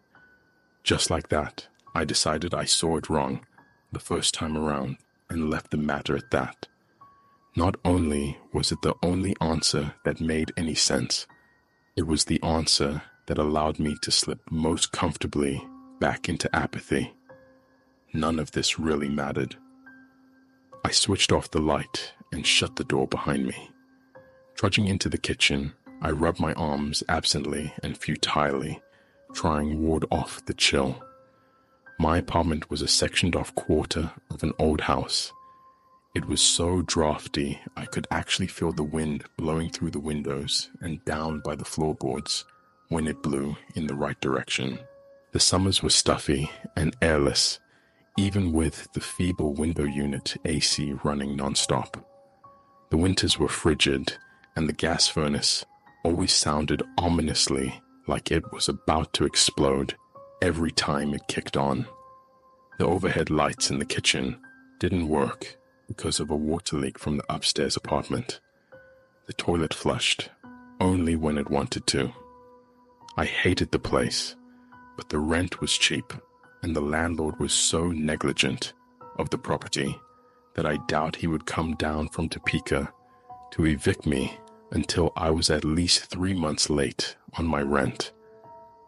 Just like that, I decided I saw it wrong the first time around and left the matter at that. Not only was it the only answer that made any sense, It was the answer that allowed me to slip most comfortably back into apathy. None of this really mattered. I switched off the light and shut the door behind me. Trudging into the kitchen, I rubbed my arms absently and futilely, trying ward off the chill. My apartment was a sectioned-off quarter of an old house. It was so drafty I could actually feel the wind blowing through the windows and down by the floorboards when it blew in the right direction. The summers were stuffy and airless, even with the feeble window unit AC running non-stop. The winters were frigid, and the gas furnace always sounded ominously like it was about to explode every time it kicked on. The overhead lights in the kitchen didn't work because of a water leak from the upstairs apartment. The toilet flushed only when it wanted to. I hated the place, but the rent was cheap, and the landlord was so negligent of the property that I doubt he would come down from Topeka to evict me until I was at least 3 months late on my rent.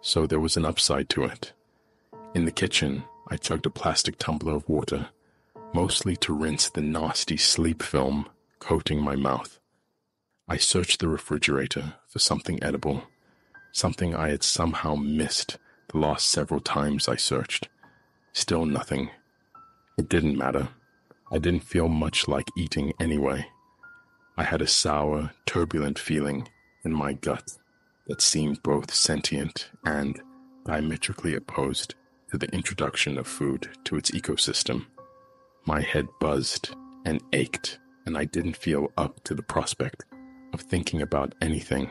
So there was an upside to it. In the kitchen, I chugged a plastic tumbler of water, mostly to rinse the nasty sleep film coating my mouth. I searched the refrigerator for something edible, something I had somehow missed the last several times I searched. Still nothing. It didn't matter. I didn't feel much like eating anyway. I had a sour, turbulent feeling in my gut that seemed both sentient and diametrically opposed to the introduction of food to its ecosystem. My head buzzed and ached, and I didn't feel up to the prospect of thinking about anything.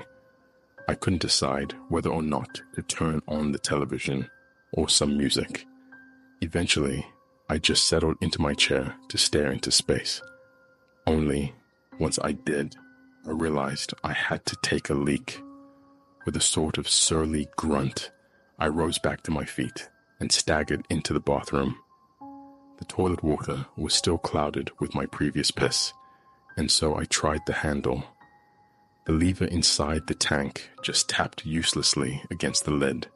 I couldn't decide whether or not to turn on the television or some music. Eventually, I just settled into my chair to stare into space. Only, once I did, I realized I had to take a leak. With a sort of surly grunt, I rose back to my feet and staggered into the bathroom. The toilet water was still clouded with my previous piss, and so I tried the handle. The lever inside the tank just tapped uselessly against the lid.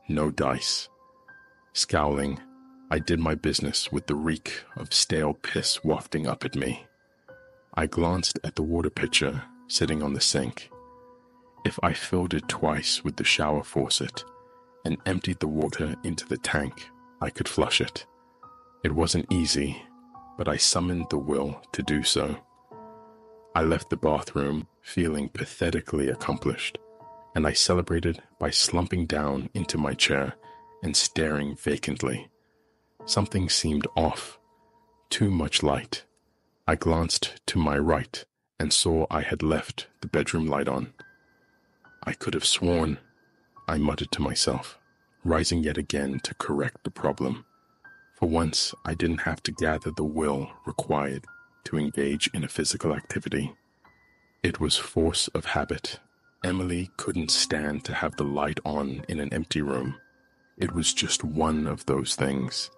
No dice. Scowling, I did my business with the reek of stale piss wafting up at me. I glanced at the water pitcher sitting on the sink. If I filled it twice with the shower faucet and emptied the water into the tank, I could flush it. It wasn't easy, but I summoned the will to do so. I left the bathroom feeling pathetically accomplished, and I celebrated by slumping down into my chair and staring vacantly. Something seemed off. Too much light. I glanced to my right and saw I had left the bedroom light on. I could have sworn, I muttered to myself, rising yet again to correct the problem. For once, I didn't have to gather the will required to engage in a physical activity. It was force of habit. Emily couldn't stand to have the light on in an empty room. It was just one of those things.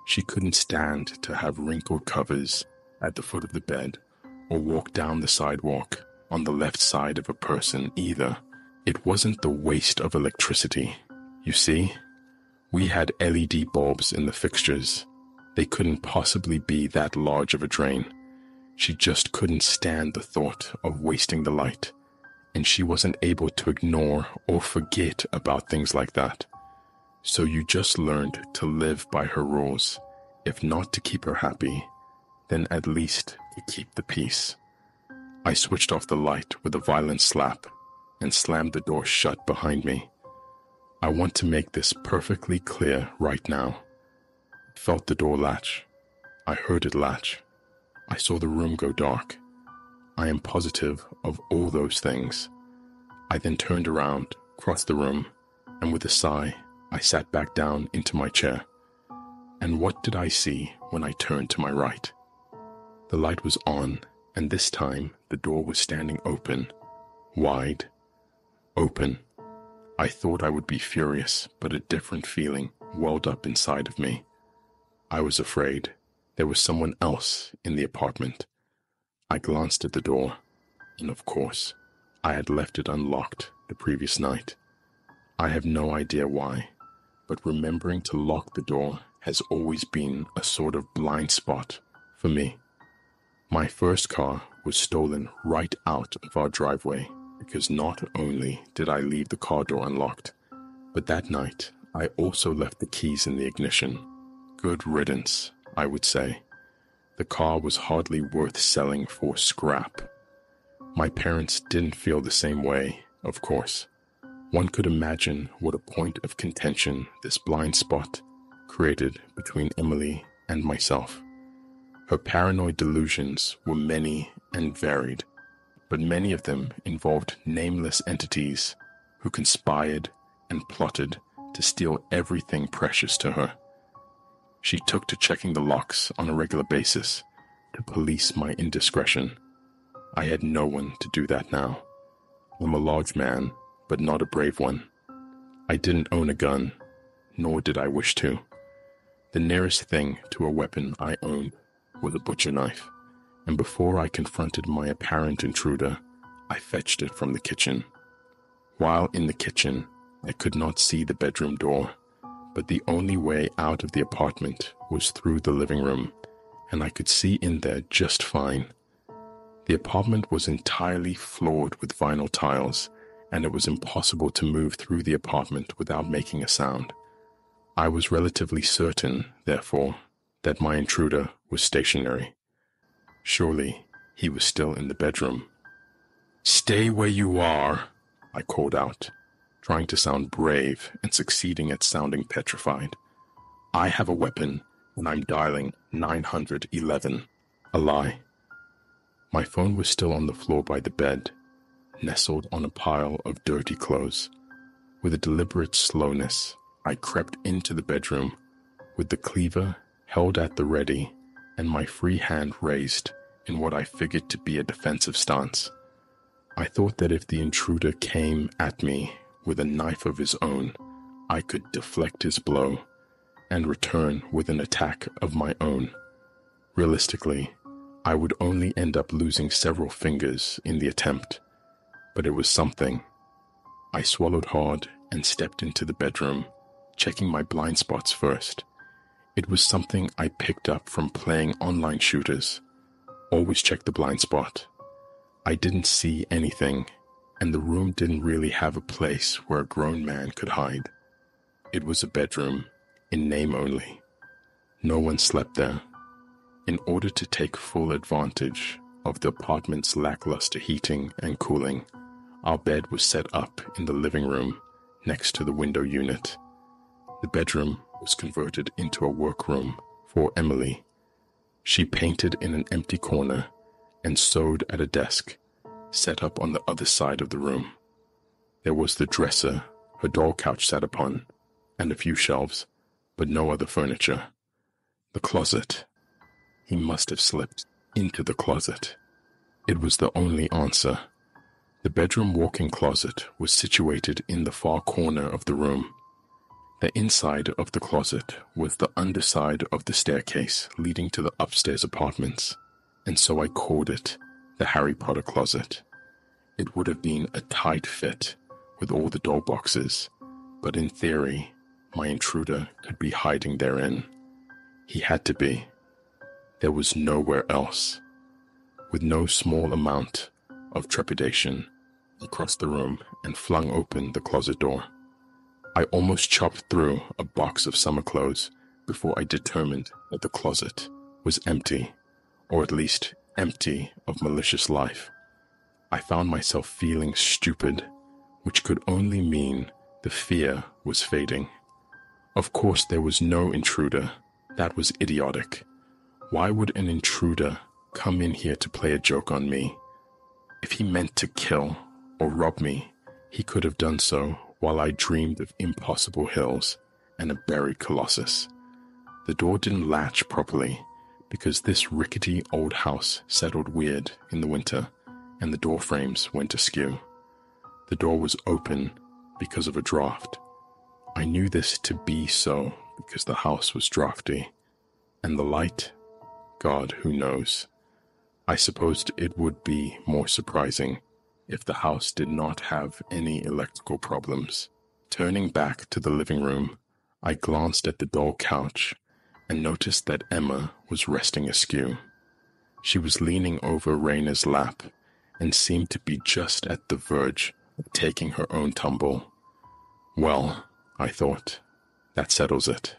She couldn't stand to have wrinkled covers at the foot of the bed or walk down the sidewalk on the left side of a person either. It wasn't the waste of electricity. You see, we had LED bulbs in the fixtures. They couldn't possibly be that large of a drain. She just couldn't stand the thought of wasting the light, and she wasn't able to ignore or forget about things like that. So you just learned to live by her rules. If not to keep her happy, then at least to keep the peace. I switched off the light with a violent slap and slammed the door shut behind me. I want to make this perfectly clear right now. I felt the door latch. I heard it latch. I saw the room go dark. I am positive of all those things. I then turned around, crossed the room, and with a sigh, I sat back down into my chair. And what did I see when I turned to my right? The light was on, and this time the door was standing open, wide, open. I thought I would be furious, but a different feeling welled up inside of me. I was afraid there was someone else in the apartment. I glanced at the door, and of course, I had left it unlocked the previous night. I have no idea why, but remembering to lock the door has always been a sort of blind spot for me. My first car was stolen right out of our driveway because not only did I leave the car door unlocked, but that night I also left the keys in the ignition. Good riddance, I would say. The car was hardly worth selling for scrap. My parents didn't feel the same way, of course. One could imagine what a point of contention this blind spot created between Emily and myself. Her paranoid delusions were many and varied, but many of them involved nameless entities who conspired and plotted to steal everything precious to her. She took to checking the locks on a regular basis to police my indiscretion. I had no one to do that now. I'm a large man, but not a brave one. I didn't own a gun, nor did I wish to. The nearest thing to a weapon I owned was a butcher knife, and before I confronted my apparent intruder, I fetched it from the kitchen. While in the kitchen, I could not see the bedroom door, but the only way out of the apartment was through the living room, and I could see in there just fine. The apartment was entirely floored with vinyl tiles, and it was impossible to move through the apartment without making a sound. I was relatively certain, therefore, that my intruder was stationary. Surely he was still in the bedroom. "Stay where you are," I called out, trying to sound brave and succeeding at sounding petrified. "I have a weapon, and I'm dialing 911. A lie." My phone was still on the floor by the bed, nestled on a pile of dirty clothes. With a deliberate slowness, I crept into the bedroom, with the cleaver held at the ready and my free hand raised in what I figured to be a defensive stance. I thought that if the intruder came at me with a knife of his own, I could deflect his blow and return with an attack of my own. Realistically, I would only end up losing several fingers in the attempt, but it was something. I swallowed hard and stepped into the bedroom, checking my blind spots first. It was something I picked up from playing online shooters. Always check the blind spot. I didn't see anything, and the room didn't really have a place where a grown man could hide. It was a bedroom, in name only. No one slept there. In order to take full advantage of the apartment's lackluster heating and cooling, our bed was set up in the living room next to the window unit. The bedroom was converted into a workroom for Emily. She painted in an empty corner and sewed at a desk set up on the other side of the room. There was the dresser her doll couch sat upon, and a few shelves, but no other furniture. The closet. He must have slipped into the closet. It was the only answer. The bedroom walk-in closet was situated in the far corner of the room. The inside of the closet was the underside of the staircase leading to the upstairs apartments, and so I called it the Harry Potter closet. It would have been a tight fit with all the doll boxes, but in theory, my intruder could be hiding therein. He had to be. There was nowhere else. With no small amount of trepidation, I crossed the room and flung open the closet door. I almost chopped through a box of summer clothes before I determined that the closet was empty, or at least empty of malicious life. I found myself feeling stupid, which could only mean the fear was fading. Of course, there was no intruder. That was idiotic. Why would an intruder come in here to play a joke on me? If he meant to kill or rob me, he could have done so while I dreamed of impossible hills and a buried colossus. The door didn't latch properly because this rickety old house settled weird in the winter and the door frames went askew. The door was open because of a draft. I knew this to be so because the house was drafty. And the light? God, who knows? I supposed it would be more surprising if the house did not have any electrical problems. Turning back to the living room, I glanced at the dull couch and noticed that Emma was resting askew. She was leaning over Raina's lap and seemed to be just at the verge of taking her own tumble. Well, I thought, that settles it.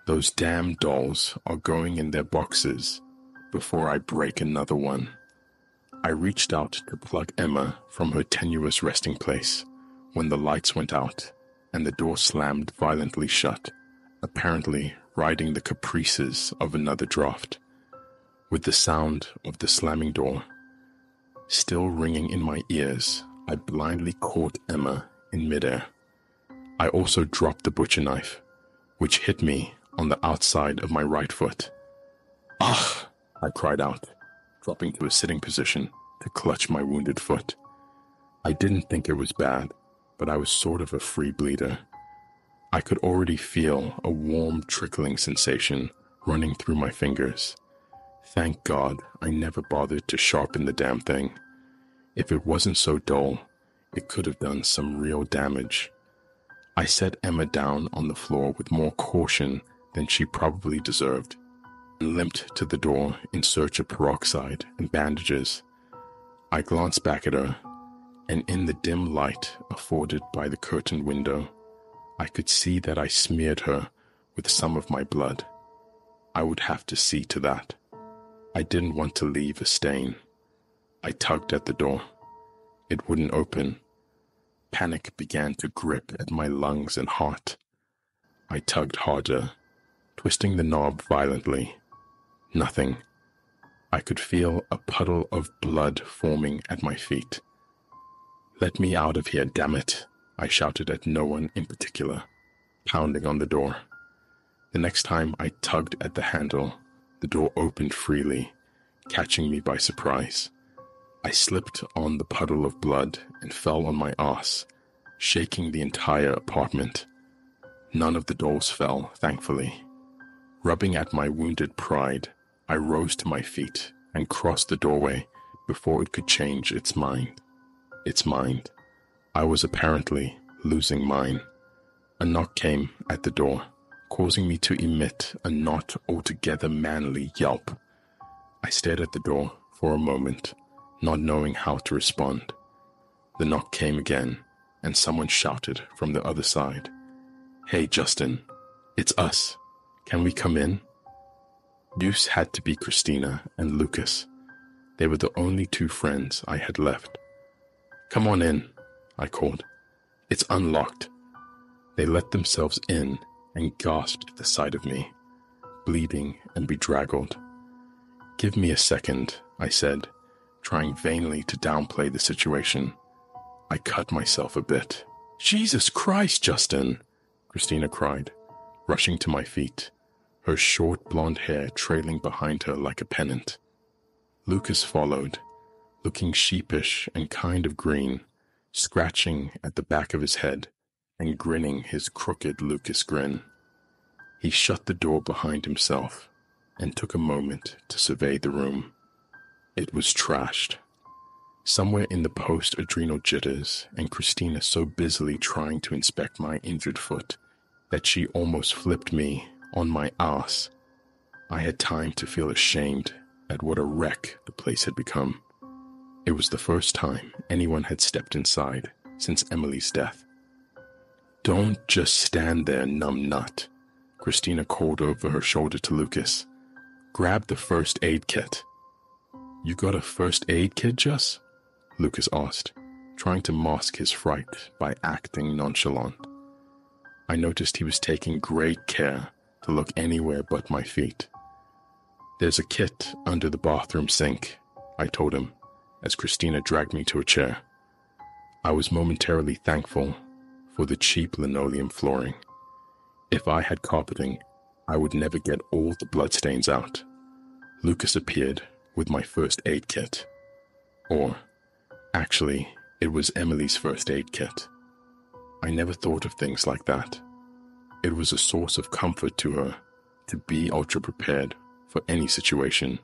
Those damn dolls are going in their boxes before I break another one. I reached out to plug Emma from her tenuous resting place when the lights went out and the door slammed violently shut, apparently riding the caprices of another draft. With the sound of the slamming door still ringing in my ears, I blindly caught Emma in midair. I also dropped the butcher knife, which hit me on the outside of my right foot. "Ugh!" I cried out, dropping to a sitting position to clutch my wounded foot. I didn't think it was bad, but I was sort of a free bleeder. I could already feel a warm trickling sensation running through my fingers. Thank God I never bothered to sharpen the damn thing. If it wasn't so dull, it could have done some real damage. I set Emma down on the floor with more caution than she probably deserved, and limped to the door in search of peroxide and bandages. I glanced back at her, and in the dim light afforded by the curtained window, I could see that I smeared her with some of my blood. I would have to see to that. I didn't want to leave a stain. I tugged at the door. It wouldn't open. Panic began to grip at my lungs and heart. I tugged harder, twisting the knob violently. Nothing. I could feel a puddle of blood forming at my feet. "Let me out of here, damn it," I shouted at no one in particular, pounding on the door. The next time I tugged at the handle, the door opened freely, catching me by surprise. I slipped on the puddle of blood and fell on my ass, shaking the entire apartment. None of the dolls fell, thankfully. Rubbing at my wounded pride, I rose to my feet and crossed the doorway before it could change its mind. Its mind. I was apparently losing mine. A knock came at the door, causing me to emit a not altogether manly yelp. I stared at the door for a moment, not knowing how to respond. The knock came again, and someone shouted from the other side, "Hey, Justin, it's us. Can we come in?" Deuce had to be Christina and Lucas. They were the only two friends I had left. "Come on in," I called. "It's unlocked." They let themselves in and gasped at the sight of me, bleeding and bedraggled. "Give me a second," I said, trying vainly to downplay the situation. I cut myself a bit. "Jesus Christ, Justin!" Christina cried, rushing to my feet, her short blonde hair trailing behind her like a pennant. Lucas followed, looking sheepish and kind of green, scratching at the back of his head and grinning his crooked Lucas grin. He shut the door behind himself and took a moment to survey the room. It was trashed. Somewhere in the post-adrenal jitters and Christina so busily trying to inspect my injured foot that she almost flipped me on my ass, I had time to feel ashamed at what a wreck the place had become. It was the first time anyone had stepped inside since Emily's death. "Don't just stand there, numb nut," Christina called over her shoulder to Lucas. "Grab the first aid kit." "You got a first aid kit, Jess?" Lucas asked, trying to mask his fright by acting nonchalant. I noticed he was taking great care to look anywhere but my feet. "There's a kit under the bathroom sink," I told him, as Christina dragged me to a chair. I was momentarily thankful for the cheap linoleum flooring. If I had carpeting, I would never get all the bloodstains out. Lucas appeared with my first aid kit. Or, actually, it was Emily's first aid kit. I never thought of things like that. It was a source of comfort to her to be ultra prepared for any situation.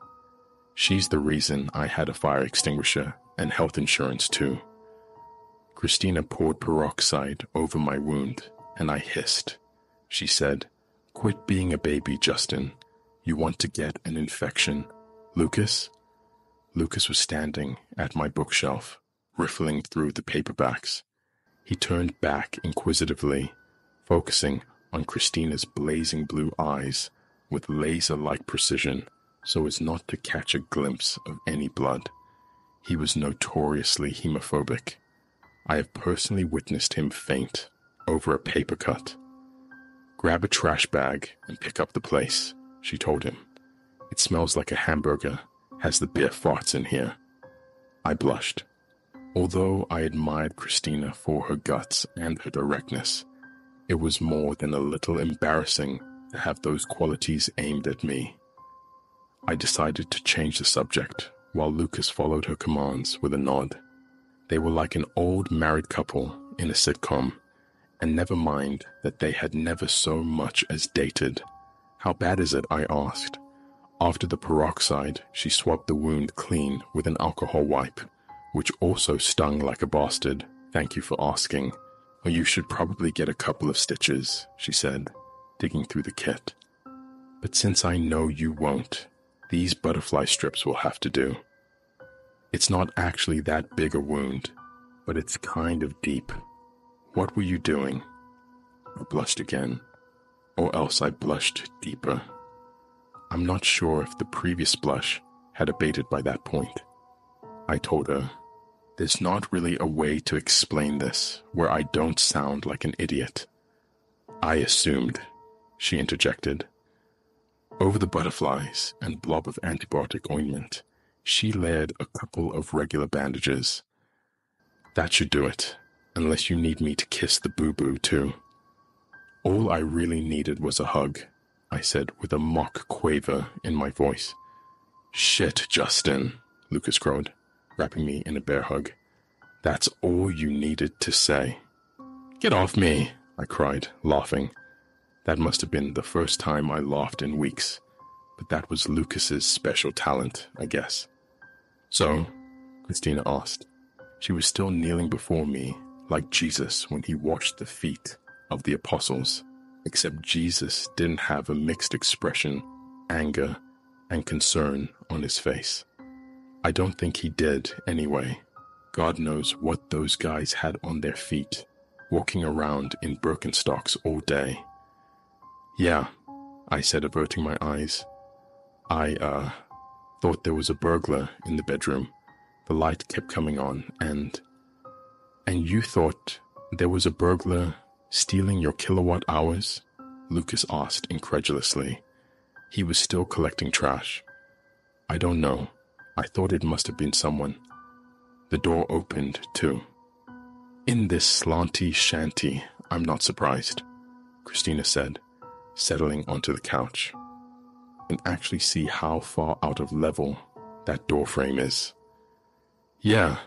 She's the reason I had a fire extinguisher and health insurance too. Christina poured peroxide over my wound, and I hissed. She said, "Quit being a baby, Justin. You want to get an infection. Lucas?" Lucas was standing at my bookshelf, riffling through the paperbacks. He turned back inquisitively, focusing on Christina's blazing blue eyes with laser-like precision so as not to catch a glimpse of any blood. He was notoriously hemophobic. I have personally witnessed him faint over a paper cut. "Grab a trash bag and pick up the place," she told him. "It smells like a hamburger, has the beer farts in here." I blushed. Although I admired Christina for her guts and her directness, it was more than a little embarrassing to have those qualities aimed at me. I decided to change the subject, while Lucas followed her commands with a nod. They were like an old married couple in a sitcom, and never mind that they had never so much as dated. "How bad is it?" I asked. After the peroxide, she swabbed the wound clean with an alcohol wipe, which also stung like a bastard. "Thank you for asking. Or you should probably get a couple of stitches," she said, digging through the kit. "But since I know you won't, these butterfly strips will have to do. It's not actually that big a wound, but it's kind of deep. What were you doing?" I blushed again, or else I blushed deeper. I'm not sure if the previous blush had abated by that point. I told her, "There's not really a way to explain this where I don't sound like an idiot." "I assumed," she interjected. Over the butterflies and blob of antibiotic ointment, she layered a couple of regular bandages. "That should do it, unless you need me to kiss the boo-boo too." "All I really needed was a hug," I said with a mock quaver in my voice. "Shit, Justin," Lucas crowed, wrapping me in a bear hug. "That's all you needed to say." "Get off me," I cried, laughing. That must have been the first time I laughed in weeks, but that was Lucas's special talent, I guess. "So?" Christina asked. She was still kneeling before me like Jesus when he washed the feet of the apostles, except Jesus didn't have a mixed expression, anger, and concern on his face. I don't think he did anyway. God knows what those guys had on their feet, walking around in Birkenstocks all day. "Yeah," I said, averting my eyes. I thought there was a burglar in the bedroom. The light kept coming on, and you thought there was a burglar stealing your kilowatt hours?" Lucas asked incredulously. He was still collecting trash. "I don't know. I thought it must have been someone." The door opened, too. "In this slanty shanty, I'm not surprised," Christina said, settling onto the couch. "I can actually see how far out of level that door frame is." "Yeah,"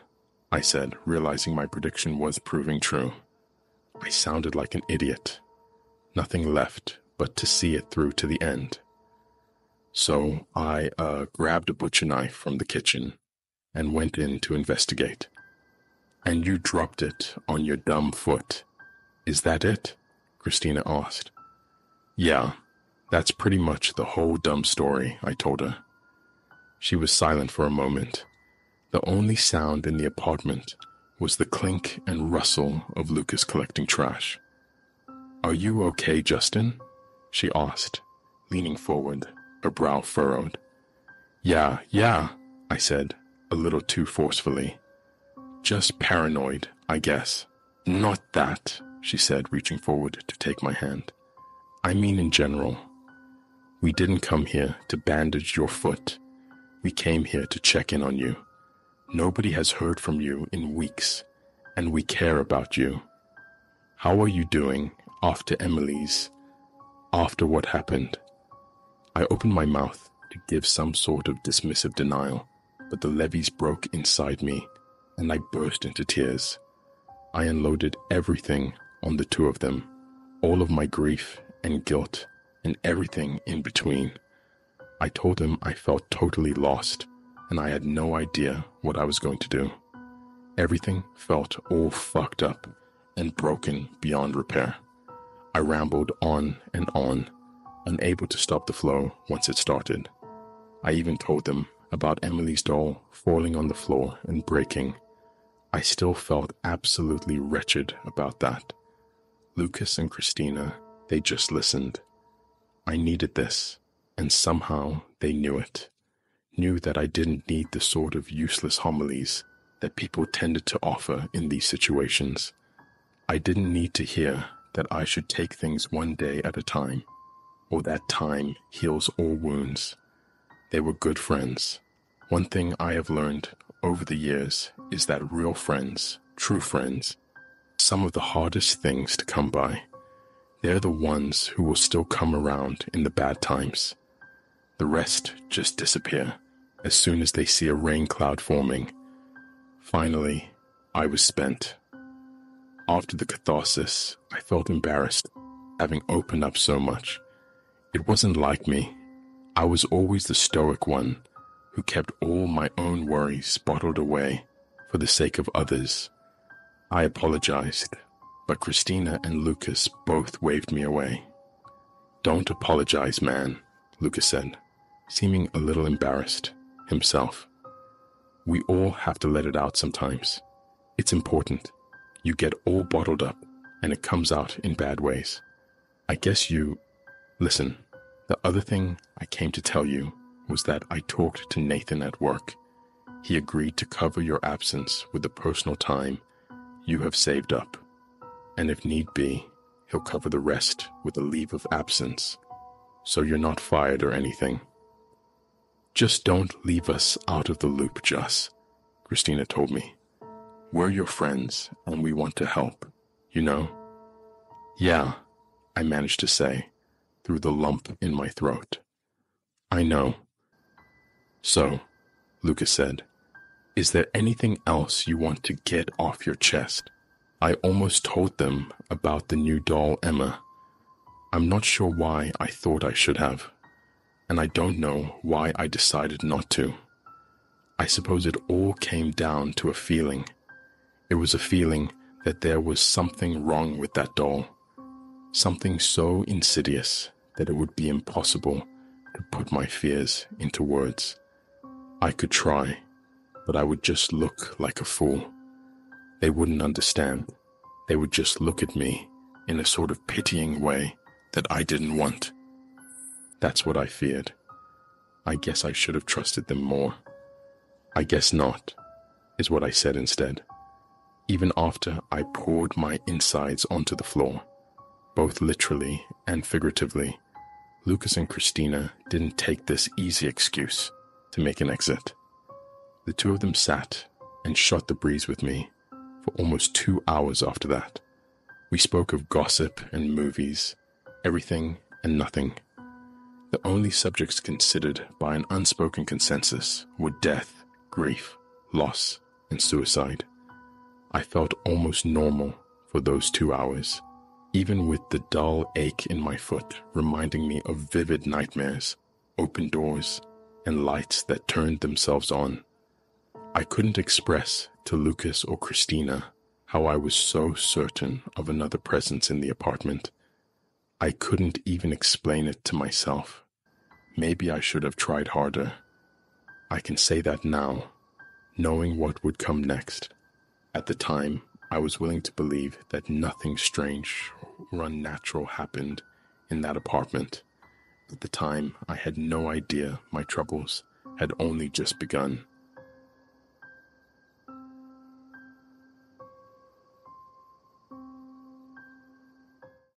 I said, realizing my prediction was proving true. I sounded like an idiot. Nothing left but to see it through to the end. So I grabbed a butcher knife from the kitchen and went in to investigate. "And you dropped it on your dumb foot. Is that it?" Christina asked. "Yeah, that's pretty much the whole dumb story," I told her. She was silent for a moment. The only sound in the apartment was the clink and rustle of Lucas collecting trash. "Are you okay, Justin?" she asked, leaning forward, her brow furrowed. Yeah, I said, a little too forcefully. "Just paranoid, I guess." "Not that," she said, reaching forward to take my hand. "I mean in general. We didn't come here to bandage your foot. We came here to check in on you. Nobody has heard from you in weeks, and we care about you. How are you doing after what happened?" I opened my mouth to give some sort of dismissive denial, but the levees broke inside me, and I burst into tears. I unloaded everything on the two of them, all of my grief and guilt, and everything in between. I told them I felt totally lost, and I had no idea what I was going to do. Everything felt all fucked up and broken beyond repair. I rambled on and on, unable to stop the flow once it started. I even told them about Emily's doll falling on the floor and breaking. I still felt absolutely wretched about that. Lucas and Christina, they just listened. I needed this, and somehow they knew it. Knew that I didn't need the sort of useless homilies that people tended to offer in these situations. I didn't need to hear that I should take things one day at a time, or that time heals all wounds. They were good friends. One thing I have learned over the years is that real friends, true friends, some of the hardest things to come by. They're the ones who will still come around in the bad times. The rest just disappear as soon as they see a rain cloud forming. Finally, I was spent. After the catharsis, I felt embarrassed, having opened up so much. It wasn't like me. I was always the stoic one who kept all my own worries bottled away for the sake of others. I apologized, but Christina and Lucas both waved me away. "Don't apologize, man," Lucas said, seeming a little embarrassed himself. "We all have to let it out sometimes. It's important. You get all bottled up, and it comes out in bad ways. I guess you... Listen, the other thing I came to tell you was that I talked to Nathan at work. He agreed to cover your absence with the personal time you have saved up. And if need be, he'll cover the rest with a leave of absence. So you're not fired or anything. Just don't leave us out of the loop, Jus," Christina told me. "We're your friends, and we want to help, you know?" "Yeah," I managed to say, through the lump in my throat. "I know." "So," Lucas said, "is there anything else you want to get off your chest?" I almost told them about the new doll, Emma. I'm not sure why I thought I should have, and I don't know why I decided not to. I suppose it all came down to a feeling. It was a feeling that there was something wrong with that doll, something so insidious that it would be impossible to put my fears into words. I could try, but I would just look like a fool. They wouldn't understand. They would just look at me in a sort of pitying way that I didn't want. That's what I feared. I guess I should have trusted them more. "I guess not," is what I said instead, even after I poured my insides onto the floor, both literally and figuratively. Lucas and Christina didn't take this easy excuse to make an exit. The two of them sat and shot the breeze with me for almost 2 hours after that. We spoke of gossip and movies, everything and nothing. The only subjects considered by an unspoken consensus were death, grief, loss, and suicide. I felt almost normal for those 2 hours, even with the dull ache in my foot reminding me of vivid nightmares, open doors, and lights that turned themselves on. I couldn't express to Lucas or Christina how I was so certain of another presence in the apartment. I couldn't even explain it to myself. Maybe I should have tried harder. I can say that now, knowing what would come next. At the time, I was willing to believe that nothing strange or unnatural happened in that apartment. At the time, I had no idea my troubles had only just begun.